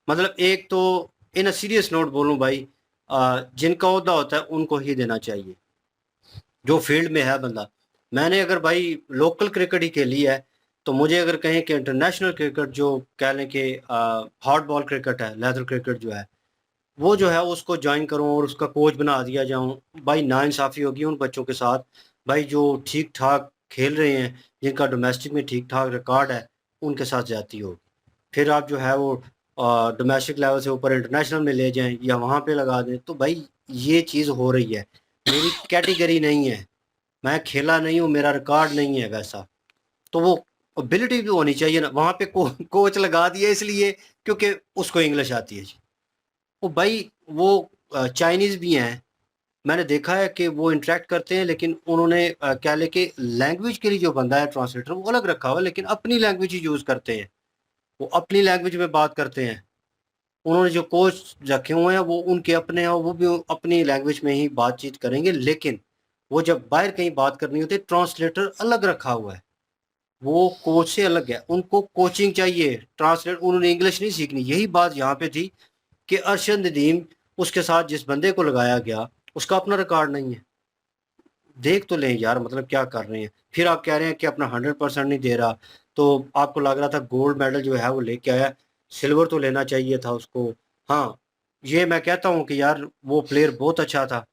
A: मतलब एक तो इन अ सीरियस नोट बोलूँ भाई, जिनका ओहदा होता है उनको ही देना चाहिए, जो फील्ड में है बंदा। मैंने अगर भाई लोकल क्रिकेट ही खेली है, तो मुझे अगर कहें कि इंटरनेशनल क्रिकेट जो कह लें कि हार्ड बॉल क्रिकेट है, लेदर क्रिकेट जो है, वो जो है उसको ज्वाइन करूं और उसका कोच बना दिया जाऊं, भाई नाइंसाफ़ी होगी उन बच्चों के साथ। भाई जो ठीक ठाक खेल रहे हैं, जिनका डोमेस्टिक में ठीक ठाक रिकॉर्ड है, उनके साथ ज़्यादती होगी। फिर आप जो है वो डोमेस्टिक लेवल से ऊपर इंटरनेशनल में ले जाएं या वहाँ पे लगा दें, तो भाई ये चीज़ हो रही है। मेरी कैटेगरी नहीं है, मैं खेला नहीं हूँ, मेरा रिकॉर्ड नहीं है वैसा, तो वो एबिलिटी भी होनी चाहिए ना। वहाँ पे कोच लगा दिया इसलिए क्योंकि उसको इंग्लिश आती है जी। वो भाई वो चाइनीज़ भी हैं, मैंने देखा है कि वो इंटरेक्ट करते हैं, लेकिन उन्होंने क्या लेके लैंग्वेज के लिए जो बंदा है ट्रांसलेटर वो अलग रखा हुआ है, लेकिन अपनी लैंग्वेज ही यूज़ करते हैं, वो अपनी लैंग्वेज में बात करते हैं। उन्होंने जो कोच रखे हुए हैं वो उनके अपने हैं, वो भी अपनी लैंग्वेज में ही बातचीत करेंगे, लेकिन वो जब बाहर कहीं बात करनी होती है ट्रांसलेटर अलग रखा हुआ है, वो कोच से अलग है। उनको कोचिंग चाहिए, ट्रांसलेट, उन्होंने इंग्लिश नहीं सीखनी। यही बात यहाँ पे थी कि अरशद नदीम, उसके साथ जिस बंदे को लगाया गया उसका अपना रिकॉर्ड नहीं है। देख तो लें यार, मतलब क्या कर रहे हैं। फिर आप कह रहे हैं कि अपना 100% नहीं दे रहा, तो आपको लग रहा था गोल्ड मेडल जो है वो लेके आया, सिल्वर तो लेना चाहिए था उसको। हाँ, ये मैं कहता हूँ कि यार वो प्लेयर बहुत अच्छा था।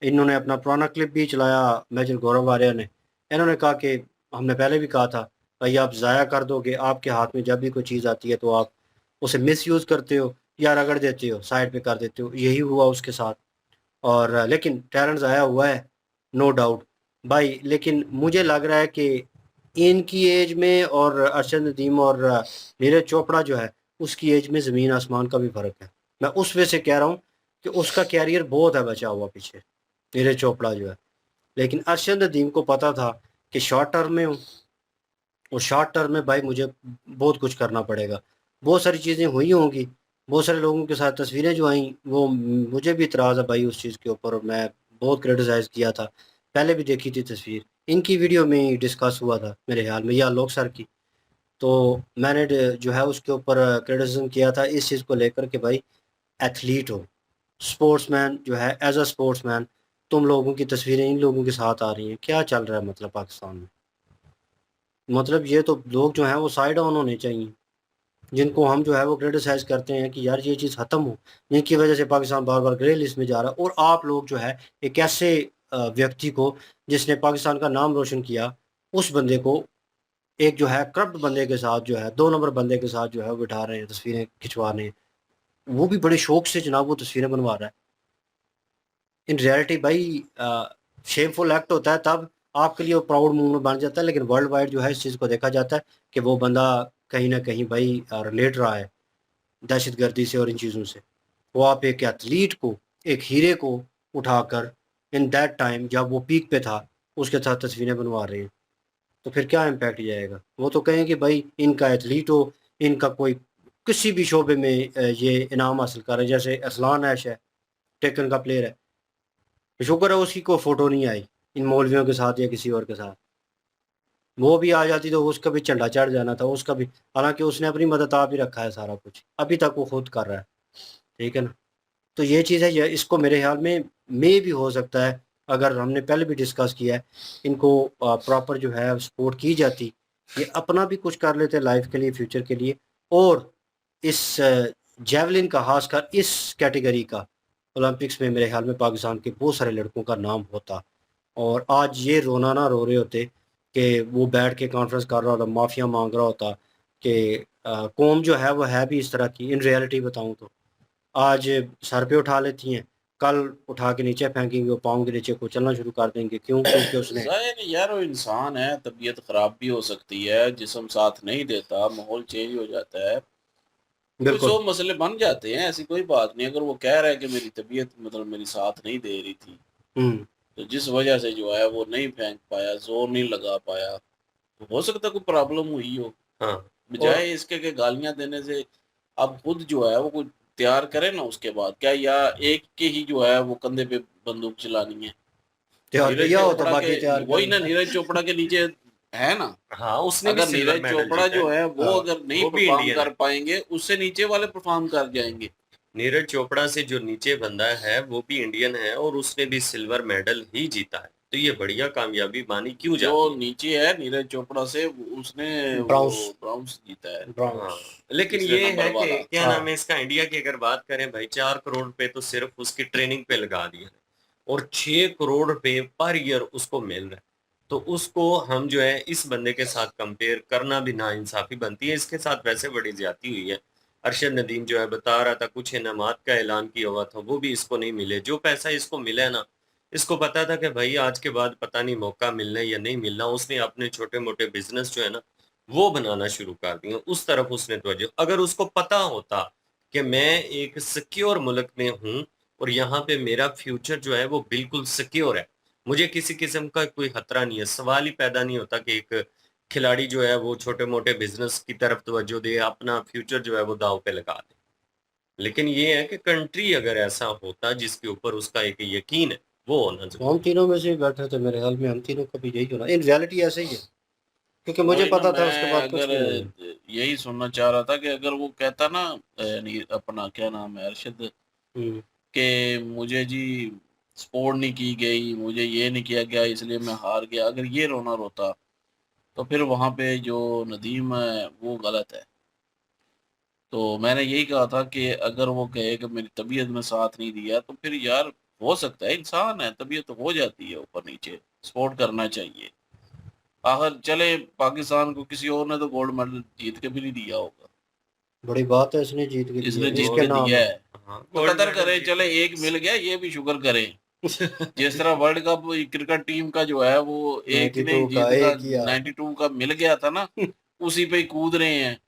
A: इन्होंने अपना पुराना क्लिप भी चलाया, मेजर गौरव आर्या ने, इन्होंने कहा कि हमने पहले भी कहा था भाई आप ज़ाया कर दोगे, आपके हाथ में जब भी कोई चीज़ आती है तो आप उसे मिसयूज़ करते हो या रगड़ देते हो, साइड पे कर देते हो। यही हुआ उसके साथ, और लेकिन टैलेंट ज़ाया हुआ है, नो डाउट भाई। लेकिन मुझे लग रहा है कि इनकी एज में और अरशद नदीम और नीरज चोपड़ा जो है उसकी एज में ज़मीन आसमान का भी फ़र्क है। मैं उस वजह से कह रहा हूँ कि उसका कैरियर बहुत है बचा हुआ पीछे, नीरज चोपड़ा जो है। लेकिन अरशद नदीम को पता था कि शॉर्ट टर्म में हूँ, और शॉर्ट टर्म में भाई मुझे बहुत कुछ करना पड़ेगा। बहुत सारी चीज़ें हुई होंगी, बहुत सारे लोगों के साथ तस्वीरें जो आई, वो मुझे भी इतराज़ है भाई उस चीज़ के ऊपर, और मैं बहुत क्रिटिसाइज़ किया था। पहले भी देखी थी तस्वीर, इनकी वीडियो में ही डिस्कस हुआ था मेरे ख्याल में, या लोग सर की, तो मैंने जो है उसके ऊपर क्रिटिसिज्म किया था इस चीज़ को लेकर कि भाई एथलीट हो, स्पोर्ट्समैन जो है एज अ स्पोर्ट्समैन तुम लोगों की तस्वीरें इन लोगों के साथ आ रही हैं, क्या चल रहा है मतलब पाकिस्तान में? मतलब ये तो लोग जो हैं वो साइड ऑन होने चाहिए, जिनको हम जो है वो क्रिटिसाइज करते हैं कि यार ये चीज़ ख़त्म हो, जिनकी वजह से पाकिस्तान बार बार ग्रे लिस्ट में जा रहा है। और आप लोग जो है एक ऐसे व्यक्ति को जिसने पाकिस्तान का नाम रोशन किया, उस बंदे को एक जो है करप्ट बंदे के साथ जो है 2 नंबर बंदे के साथ जो है वो बिठा रहे हैं, तस्वीरें खिंचवा रहे हैं, वो भी बड़े शौक से जनाब वो तस्वीरें बनवा रहा है। इन रियलिटी भाई शेमफुल एक्ट होता है तब आपके लिए वो प्राउड मूवमेंट बन जाता है, लेकिन वर्ल्ड वाइड जो है इस चीज़ को देखा जाता है कि वो बंदा कहीं ना कहीं भाई रिलेट रहा है दहशतगर्दी से और इन चीज़ों से। वो आप एक एथलीट को, एक हीरे को उठाकर इन दैट टाइम जब वो पीक पे था उसके साथ तस्वीरें बनवा रहे हैं, तो फिर क्या इम्पैक्ट जाएगा? वो तो कहें कि भाई इनका एथलीट हो, इनका कोई किसी भी शोबे में ये इनाम हासिल कर रहे हैं, जैसे अरसलान ऐश है, टेकन का प्लेयर है, शुक्र है उसकी कोई फ़ोटो नहीं आई इन मौलवियों के साथ या किसी और के साथ। वो भी आ जाती तो उसका भी झंडा चढ़ जाना था उसका भी, हालांकि उसने अपनी मदद आप ही रखा है सारा कुछ, अभी तक वो खुद कर रहा है, ठीक है ना। तो ये चीज़ है, ये इसको मेरे ख्याल में भी हो सकता है, अगर हमने पहले भी डिस्कस किया है, इनको प्रॉपर जो है सपोर्ट की जाती, ये अपना भी कुछ कर लेते लाइफ के लिए, फ्यूचर के लिए। और इस जेवलिन का, खासकर इस कैटेगरी का ओलंपिक्स में मेरे ख्याल में पाकिस्तान के बहुत सारे लड़कों का नाम होता, और आज ये रोना ना रो रहे होते कि वो बैठ के कॉन्फ्रेंस कर रहा होता, माफ़िया मांग रहा होता कि कौम जो है वो है भी इस तरह की। इन रियलिटी बताऊं तो आज सर पे उठा लेती हैं, कल उठा के नीचे फेंकेंगे, वो पाँव के नीचे को चलना शुरू कर देंगे। क्यों? क्योंकि उसने
B: जाहिर है यार, वो इंसान है, तबीयत खराब भी हो सकती है, जिस्म साथ नहीं देता, माहौल चेंज हो जाता है, कुछ
A: बिल्कुल
B: वो मसले बन जाते हैं, ऐसी कोई बात नहीं। अगर वो कह रहा है कि मेरी तबीयत मतलब मेरी साथ नहीं दे रही थी, तो जिस वजह से जो है वो नहीं फेंक पाया, जोर नहीं लगा पाया, तो हो सकता है कोई प्रॉब्लम हुई हो।
A: हाँ,
B: बजाय इसके के गालियां देने से आप खुद जो है वो कुछ तैयार करें ना, उसके बाद क्या, या एक के ही जो है वो कंधे पे बंदूक चलानी है।
A: तैयार
B: नीरज
A: किया हो तो
B: चोपड़ा
A: बाकी
B: के
A: तैयार
B: वही ना,
A: कर।
B: नीरज चोपड़ा के नीचे है ना,
L: हाँ, उसने भी
B: अगर
L: सिल्वर
B: नीरज
L: मेडल
B: चोपड़ा
L: जीता
B: जो
L: है।
B: है वो
A: हाँ,
B: अगर नहीं
L: वो भी
B: परफॉर्म
L: इंडियन
B: कर
L: है।
B: पाएंगे, उससे नीचे वाले परफॉर्म कर जाएंगे।
L: नीरज चोपड़ा से जो नीचे बंदा है वो भी इंडियन है और उसने भी सिल्वर मेडल ही जीता है, तो ये बढ़िया कामयाबी मानी क्यों
B: जो
L: जाती है।
B: नीचे है नीरज चोपड़ा से, उसने वो
A: ब्राउन्स
B: ब्राउन्स जीता है,
L: हाँ,
A: ब्राउन्स
L: लेकिन
B: तीसरे
L: ये
B: नंबर
L: है कि
B: वाला।
L: क्या
A: हाँ,
L: नाम है इसका, इंडिया की अगर बात करें भाई, 4 करोड़ रुपए तो सिर्फ उसकी ट्रेनिंग पे लगा दिए हैं और 6 करोड़ रुपए पर ईयर उसको मिल रहा है। तो उसको हम जो है इस बंदे के साथ कंपेयर करना भी नाइंसाफी बनती है। इसके साथ वैसे बड़ी ज्यादती हुई है। अरशद नदीम जो है बता रहा था कुछ इनामात का ऐलान किया हुआ था, वो भी इसको नहीं मिले। जो पैसा इसको मिला है ना, इसको पता था कि भाई आज के बाद पता नहीं मौका मिलना है या नहीं मिलना। उसने अपने छोटे मोटे बिजनेस जो है ना वो बनाना शुरू कर दिए, उस तरफ उसने तवज्जो। अगर उसको पता होता कि मैं एक सिक्योर मुल्क में हूँ और यहाँ पे मेरा फ्यूचर जो है वो बिल्कुल सिक्योर है, मुझे किसी किस्म का कोई खतरा नहीं है, सवाल ही पैदा नहीं होता कि एक खिलाड़ी जो है वो छोटे मोटे बिजनेस की तरफ तवज्जो दे, अपना फ्यूचर जो है वो दांव पे लगा दे। लेकिन ये है कि कंट्री अगर ऐसा होता जिसके ऊपर उसका एक यकीन है, वो होना
A: तो
L: जरूरी
A: हम तीनों में से भी बैठे थे, मेरे ख्याल में हम तीनों का भी यही होना। इन रियलिटी ऐसे ही है, क्योंकि मुझे
B: वही ना,
A: पता था उसके
B: मैं
A: बाद कुछ
B: अगर
A: नहीं होना।
B: यही सुनना चाह रहा था कि अगर वो कहता ना, अपना क्या नाम है, अरशद,
A: हम्म,
B: कि मुझे जी सपोर्ट नहीं की गई, मुझे ये नहीं किया गया, इसलिए मैं हार गया, अगर ये रोना रोता, तो फिर वहां पे जो नदीम है वो गलत है। तो मैंने यही कहा था कि अगर वो कहे कि मेरी तबीयत में साथ नहीं दिया, तो फिर यार हो सकता है, इंसान है, तबीयत तो हो जाती है ऊपर नीचे, सपोर्ट करना चाहिए। आखिर चले पाकिस्तान को किसी और ने तो गोल्ड मेडल जीत के भी नहीं दिया होगा,
A: बड़ी बात है, इसने जीत के
B: इसने
A: दिया,
B: जीत
A: इसके
B: के
A: नाम
B: दिया
A: है।
B: है।
L: हाँ,
B: तो
L: गोल्ड
B: कदर
L: मेडल
B: करे,
L: जीत
B: चले एक मिल गया, ये भी शुक्र करें। जिस तरह वर्ल्ड कप क्रिकेट टीम का जो है वो एक
A: 92
B: नहीं
A: का
B: जीतता,
A: एक किया।
B: 92 का मिल गया था ना, उसी पे ही कूद रहे हैं,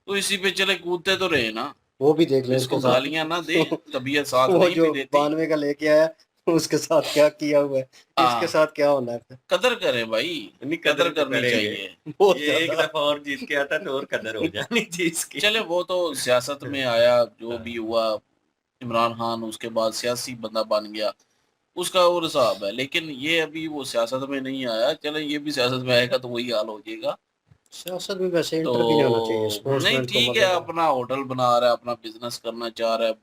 B: तो इसी पे चले कूदते तो रहे ना,
A: वो भी देख लें
B: इसको
A: उसके साथ।
B: गालियां ना दे, तबीयत साथ
A: वो
B: नहीं
A: जो
B: भी देती।
A: 92 का लेके आया, उसके साथ क्या किया हुआ है, इसके
B: हाँ,
A: साथ क्या होना है फिर?
B: कदर करें भाई,
L: नहीं,
B: कदर
L: कदर तो
B: करनी
L: करेंगे।
B: चाहिए।
A: बहुत
L: ये एक
A: ज्यादा।
L: दफा और जीत के आता तो और कदर हो जानी थी इसकी।
B: चले वो तो सियासत में आया, जो
L: हाँ।
B: भी हुआ, इमरान खान उसके बाद सियासी बंदा बन गया, उसका और हिसाब है, लेकिन ये अभी वो सियासत में नहीं आया। चले ये भी सियासत में आएगा तो वही हाल हो जाएगा।
A: सियासत में वैसे इंटर भी नहीं होना चाहिए,
B: तो नहीं,
A: स्पोर्ट्समैन को
B: ठीक है,
A: मतलब
B: अपना होटल बना रहा है, अपना बिजनेस करना चाह रहा है,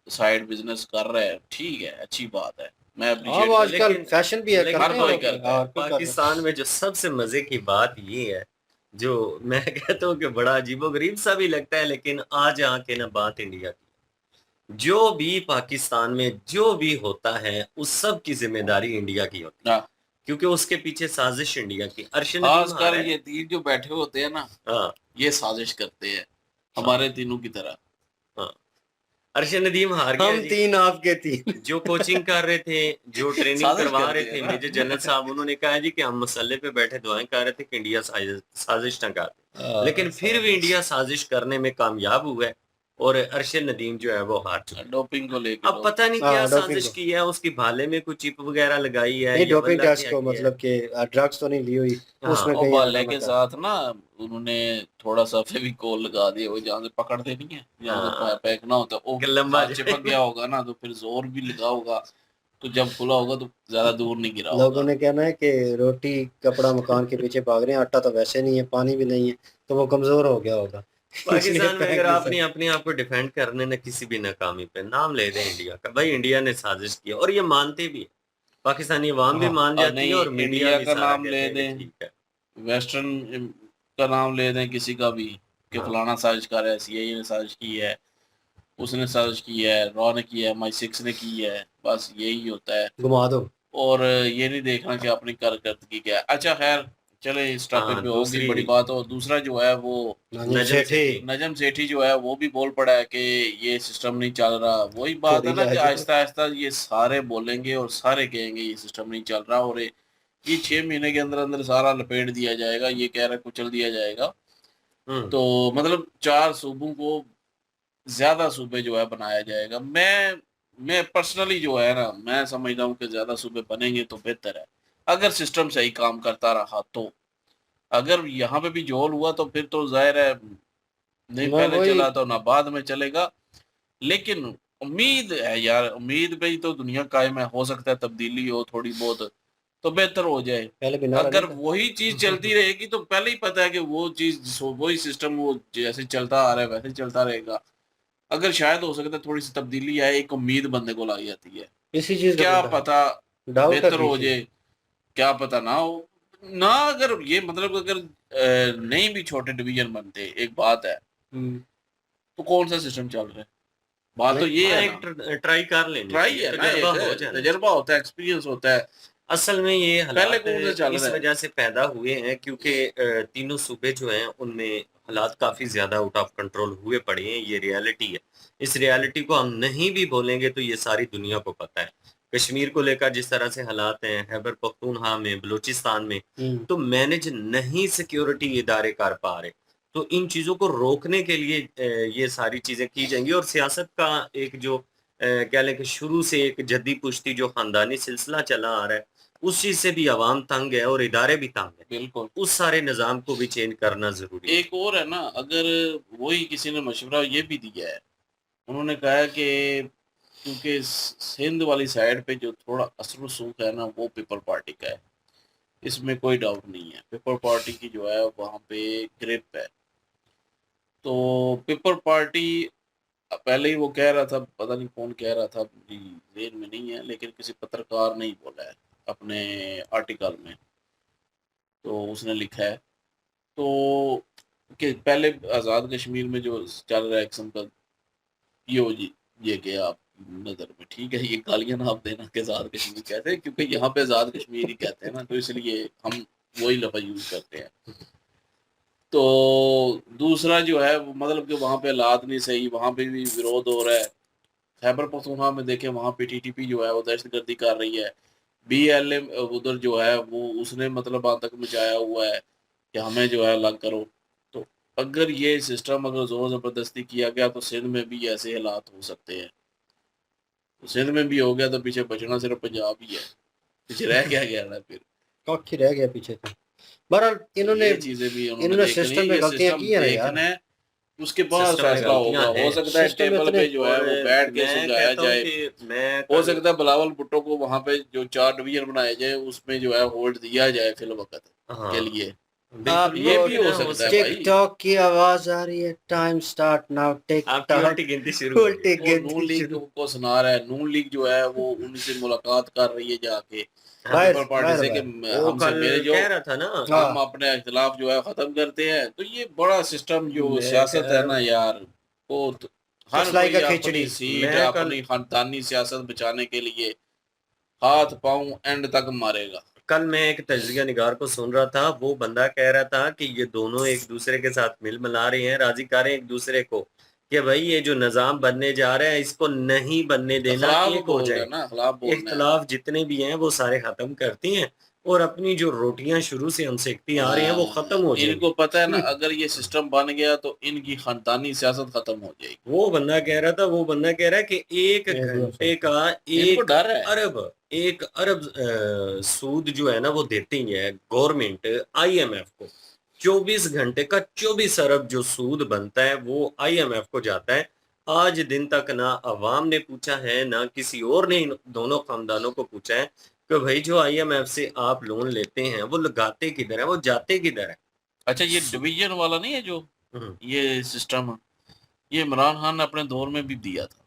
B: साइड बिजनेस कर रहा है, ठीक है, अच्छी बात है, मैं
A: हाँ
B: अप्रिशिएट
A: वो आजकल
L: लेकिन
A: फैशन भी है,
L: लेकिन
A: करते हैं
B: कोई
A: लोग,
B: करता है।
A: हर कोई कर रहा है।
L: पाकिस्तान में जो सबसे मजे की बात ये है, जो मैं कहता हूँ कि बड़ा अजीबोगरीब सा भी लगता है, लेकिन आज आके ना बात इंडिया की, जो भी पाकिस्तान में जो भी होता है उस सब की जिम्मेदारी इंडिया की होती है,
B: हाँ,
L: क्योंकि उसके पीछे साजिश इंडिया की। अर्शद नदीम
B: खासकर
L: हार है।
B: ये तीन जो बैठे होते हैं ना,
L: हाँ
B: ये साजिश करते हैं हमारे तीनों की तरह।
L: हाँ, अर्शद नदीम हार गया
A: हम
L: जी।
A: 3 आपके 3।
L: जो कोचिंग कर रहे थे, जो ट्रेनिंग
B: साजिश
L: करवा
B: करते
L: रहे
B: हैं
L: थे
B: ना।
L: मेजर जनरल साहब, उन्होंने कहा जी कि हम मसले पे बैठे दुआएं कर रहे थे कि इंडिया साजिश ना कर, लेकिन फिर भी इंडिया साजिश करने में कामयाब हुआ है और अरशद नदीम जो है वो हार चुका है।
B: डोपिंग को लेकर
L: अब पता नहीं
A: हाँ,
L: क्या
A: डोपिंग
L: साजिश
A: को।
L: की है, उसकी भाले में कुछ चिप वगैरह लगाई है
A: नहीं,
L: या
A: डोपिंग
L: वल्ला
A: टेस्ट
L: क्या
A: को
L: किया है।
A: मतलब कि ड्रग्स तो नहीं ली हुई,
L: हाँ,
A: उसमें
B: और
A: कहीं
B: बाले
A: ऐसा
B: के
A: मतलब।
B: साथ ना उन्होंने थोड़ा सा फेविकोल लगा दिया, वो जहाँ से पकड़ते नहीं है, जहाँ से
L: हाँ,
B: फेंकना होता है, वो
L: कि लंबा
B: हाथ चिपक गया होगा ना, तो फिर जोर भी लगा होगा, तो जब खुला होगा तो ज्यादा दूर नहीं गिरा
A: लोगों
B: होगा।
A: ने कहना है कि रोटी कपड़ा मकान के पीछे भाग रहे हैं, आटा तो वैसे नहीं है, पानी भी नहीं है, तो वो कमजोर हो गया होगा। इसलिए
L: पाकिस्तान में
A: फेंक
L: अगर
A: नहीं
L: आपने
A: सकते।
L: अपने आप को डिफेंड करने न किसी भी नाकामी पे नाम ले दें इंडिया का, भाई इंडिया ने साजिश की और ये मानते भी है, पाकिस्तानी अवाम भी
A: हाँ,
L: मान
B: और
L: जाती है
B: नहीं,
L: और मीडिया
B: इंडिया
L: भी
B: का
L: सारा
B: नाम
L: कहते
B: ले
L: हैं कि
B: दें,
L: ठीक है।
B: वेस्टर्न का नाम ले दें किसी का भी कि
L: हाँ,
B: फलाना साजिश कर रहा है, सीआईए ने साजिश की है, उसने साजिश की है, रॉ ने की है, MI6 ने की है, बस यही होता है।
A: घुमा दो।
B: और ये नहीं देखना कि अपनी कारकर्दगी क्या है। अच्छा खैर, चले इस टॉपिक
L: हाँ,
B: पे होगी
L: दूसरी
B: बड़ी बात। और दूसरा जो है वो
A: नजम
L: नजम
A: सेठी
L: सेठी।
B: नजम सेठी जो है वो भी बोल पड़ा है कि ये सिस्टम नहीं चल रहा। वही बात है
A: तेरी
B: ना कि
A: लाज।
B: आहिस्ता आहिस्ता ये सारे बोलेंगे और सारे कहेंगे ये सिस्टम नहीं चल रहा, और ये 6 महीने के अंदर अंदर सारा लपेट दिया जाएगा, ये कह रहा कुचल दिया जाएगा।
L: हम्म
B: तो मतलब 4 सूबों को ज्यादा सूबे जो है बनाया जाएगा। मैं पर्सनली जो है ना, मैं समझता हूँ कि ज्यादा सूबे बनेंगे तो बेहतर है, अगर सिस्टम सही काम करता रहा तो। अगर यहाँ पे भी जोल हुआ तो फिर तो जाहिर है नहीं
A: मैं
B: पहले
A: वही
B: चला तो ना बाद में चलेगा। लेकिन उम्मीद है यार, उम्मीद पे ही तो दुनिया कायम है। हो सकता है तब्दीली हो थोड़ी बहुत तो बेहतर हो जाए।
A: पहले बिना
B: अगर
A: नहीं
B: वही चीज चलती रहेगी तो पहले ही पता है कि वो चीज, वही सिस्टम वो जैसे चलता आ रहा है वैसे चलता रहेगा। अगर शायद हो सकता है थोड़ी सी तब्दीली आए, एक उम्मीद बंदे को लाई जाती है,
A: इसी चीज
B: क्या
A: का
B: पता
A: डाउट है
B: बेहतर हो
A: किसी।
B: जाए, क्या पता ना हो ना। अगर ये मतलब अगर नहीं भी छोटे डिवीजन बनते, एक बात है, तो कौन सा सिस्टम चल रहा है? बात तो ये
L: हाँ,
B: है
L: एक
B: ना,
L: ट्राई कर लेनी
B: ट्राई
L: चाहिए,
B: है ना,
L: तजर्बा हो
B: एक
L: जाना।
B: तजर्बा होता है, एक्सपीरियंस होता है।
L: असल में ये
B: पहले
L: हालात
B: कौन सा चल
L: इस
B: रहा है?
L: वजह से पैदा हुए हैं क्योंकि तीनों सूबे जो हैं उनमें हालात काफी ज्यादा आउट ऑफ कंट्रोल हुए पड़े हैं, ये रियलिटी है। इस रियलिटी को हम नहीं भी बोलेंगे तो ये सारी दुनिया को पता है। कश्मीर को लेकर जिस तरह से हालात हैं, खैबर पख्तूनख्वा में, बलूचिस्तान में, तो मैनेज नहीं सिक्योरिटी इदारे कर पा रहे। तो इन चीजों को रोकने के लिए ये सारी चीजें की जाएंगी और सियासत का एक जो कह लें कि शुरू से एक जद्दी पुश्ती जो खानदानी सिलसिला चला आ रहा है, उस चीज से भी आवाम तंग है और इदारे भी तंग है।
B: बिल्कुल।
L: उस सारे निजाम को भी चेंज करना जरूरी है।
B: एक और है ना, अगर वही किसी ने मशवरा ये भी दिया है, उन्होंने कहा है कि क्योंकि सिंध वाली साइड पे जो थोड़ा असर रसूख है ना, वो पीपल पार्टी का है, इसमें कोई डाउट नहीं है। पीपल पार्टी की जो है वहाँ पे ग्रिप है। तो पीपल पार्टी पहले ही वो कह रहा था, पता नहीं कौन कह रहा था, जेल में नहीं है, लेकिन किसी पत्रकार ने ही बोला है अपने आर्टिकल में, तो उसने लिखा है तो कि पहले आज़ाद कश्मीर में जो चल रहा है किस्म का ये कि आप नज़र में ठीक है, ये गालियां ना आप देना कि आज़ाद कश्मीर कहते हैं, क्योंकि यहाँ पे आज़ाद कश्मीर ही कहते हैं ना, तो इसलिए हम वही लफ्ज़ यूज़ करते हैं। तो दूसरा जो है वो मतलब कि वहाँ पे हालात नहीं सही, वहाँ पे भी विरोध हो रहा है। खैबर पख्तूनख्वा में देखें, वहाँ पे टीटीपी जो है वो दहशतगर्दी कर रही है। BLM उधर जो है वो उसने मतलब आतंक मचाया हुआ है कि हमें जो है अलग करो। तो अगर ये सिस्टम अगर जोर ज़बरदस्ती किया गया तो सिंध में भी ऐसे हालात हो सकते हैं। तो सिंध में भी हो गया तो पीछे बचना सिर्फ पंजाब ही है, पीछे रह गया ना फिर
A: काफी रह गया पीछे तो। बहरहाल इन्होंने
B: ये चीजें भी
A: इन्होंने सिस्टम में गलतियां की है ना यार।
B: देखना है, उसके बाद
L: सिस्टम में
B: फैसला होगा।
L: गलतियां
B: हो
L: हैं।
B: सकता है
A: सिस्टम में
B: टेबल
A: इतने
B: पे जो है वो बैठ के
L: मैं
B: सुलझाया
L: कहता हूं
B: जाए।
L: कि मैं
B: हो सकता है बिलावल भुट्टो को वहां पे जो 4 डिवीजन बनाए जाए उसमें जो है होल्ड दिया जाए फिल वक्त
L: हाँ
B: के लिए।
L: बिल्कुल
B: ये भी हो
L: ना
B: सकता है भाई।
A: टिकटॉक की आवाज आ रही है, टाइम स्टार्ट नाउ,
L: आपकी
A: टिकटॉक
L: उल्टी गिनती शुरू हो गई।
A: उल्टी
B: वो
A: गिनती
B: नून लीग
A: शुरू।
B: को सुना रहा है, नून लीग जो है वो उनसे मुलाकात कर रही है जाके
A: बाहर
B: पीपल पार्टी से कि
L: वो
B: हमसे
L: कल
B: मेरे जो
L: कह रहा था ना,
A: हाँ।
B: हम अपने इख्तिलाफ जो है खत्म करते हैं। तो ये बड़ा सिस्टम जो
L: मैं
B: सियासत
L: कह
B: है ना यार, वो हर
A: सिलाई
B: कोई
A: का
B: अपनी
A: खिचड़ी।
B: सीट
L: मैं कल
B: अपनी खानदानी सियासत बचाने के लिए हाथ पांव एंड तक मारेगा।
L: कल मैं एक तजिया निगार को सुन रहा था, वो बंदा कह रहा था कि ये दोनों एक दूसरे के साथ मिल मिला रहे हैं, राजी कर रहे हैं एक दूसरे को कि भाई ये जो निजाम बनने जा रहा है इसको नहीं बनने देना,
B: खिलाफ
L: एक हो
B: बोल रहे
L: जाए।
B: हैं ना, खिलाफ बोल रहे हैं।
L: इख्तलाफ जितने भी हैं वो सारे खत्म करते हैं और अपनी जो रोटियां शुरू से हम सेकती आ रहे हैं वो खत्म हो
B: इनको
L: जाएंगी।
B: पता है ना अगर ये सिस्टम बन गया तो इनकी खानदानी सियासत खत्म हो जाएगी।
L: वो बंदा कह रहा था, वो बंदा कह रहा है कि एक घंटे का
B: इनको डर है।
L: एक अरब सूद जो है ना वो देती है गवर्नमेंट आईएमएफ को। 24 घंटे का 24 अरब जो सूद बनता है वो आईएमएफ को जाता है। आज दिन तक ना अवाम ने पूछा है ना किसी और ने इन दोनों खानदानों को पूछा है कि भाई जो आईएमएफ से आप लोन लेते हैं वो लगाते किधर है, वो जाते किधर है।
B: अच्छा ये डिवीजन वाला नहीं है जो ये सिस्टम, ये इमरान खान ने अपने दौर में भी दिया था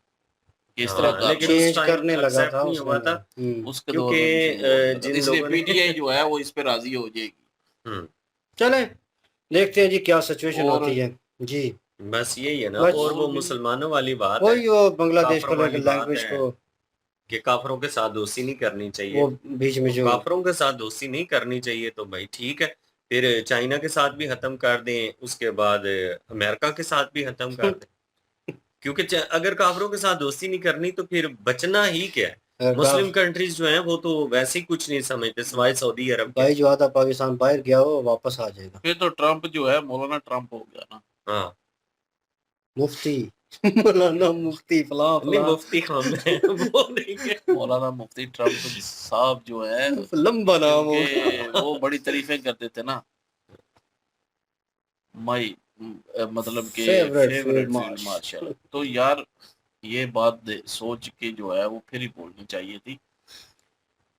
B: इस तरह का,
L: लेकिन
A: चेंज
L: उस टाइम
A: करने लगा
L: accept
A: था
L: नहीं
A: उसमें।
L: हुआ था
B: उसके दौर में
L: क्योंकि
B: भी शुरू हो गया था।
L: जिन
B: इसलिए
L: लोगों ने
B: पीटीआई जो है वो इस पे राजी हो जाएगी।
A: चले देखते हैं जी क्या सिचुएशन
B: और-
A: होती है जी।
L: बस यही है ना।
A: बस
L: और वो
B: भी-
L: मुसलमानों वाली बात है,
A: वही वो बांग्लादेश को
L: काफरों
A: लेकर
L: वाली बात
A: लैंग्वेज
L: है
A: को
L: कि काफरों के साथ दोस्ती नहीं करनी चाहिए।
A: वो बीच में
L: तो
A: जो
L: काफरों के साथ दोस्ती नहीं करनी चाहिए तो भाई ठीक है, फिर चाइना के साथ भी खत्म कर दें, उसके बाद अमेरिका के साथ भी खत्म कर दें। क्योंकि अगर काफरों के साथ दोस्ती नहीं करनी तो फिर बचना ही क्या है। मुस्लिम कंट्रीज जो हैं वो तो वैसे ही कुछ नहीं समझते सिवाय सऊदी अरब के।
A: भाई जो आधा पाकिस्तान बाहर गया हो वापस आ जाएगा।
B: फिर तो ट्रम्प जो है मौलाना ट्रम्प हो गया ना।
L: हाँ
A: मुफ्ती मौलाना मुफ्ती फला
L: नहीं मुफ्ती खान है वो देंगे।
B: मौलाना मुफ्ती ट्रम्प साहब जो है
A: लंबा नाम हो।
B: क्योंकि वो बड़ी तारीफें करते थे ना, माई मतलब के
A: Favorite
B: favourite
A: field
B: field marshal. तो यार ये बात सोच के जो है वो फिर ही बोलनी चाहिए थी,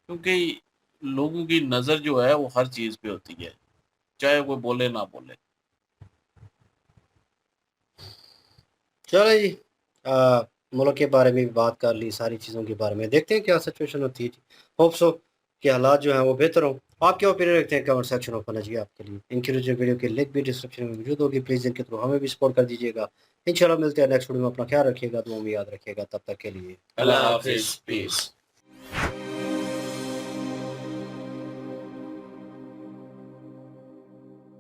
B: क्योंकि लोगों की नजर जो है वो हर चीज पे होती है, चाहे वो बोले ना बोले।
A: चलो जी मुल्क के बारे में भी बात कर ली, सारी चीज़ों के बारे में देखते हैं क्या सिचुएशन होती है। होप सो कि हालात जो हैं वो बेहतर हों। आप क्या ओपिनियन रखते हैं कमेंट सेक्शन ओपन है जी आपके लिए। इनकी वीडियो की लिंक भी डिस्क्रिप्शन में मौजूद होगी, प्लीज़ इनके थ्रू हमें भी सपोर्ट कर दीजिएगा। इंशाल्लाह मिलते हैं नेक्स्ट वीडियो में। अपना ख्याल रखिएगा, दुआ में याद रखिएगा। तब तक के लिए
B: अल्लाह हाफिज, पीस।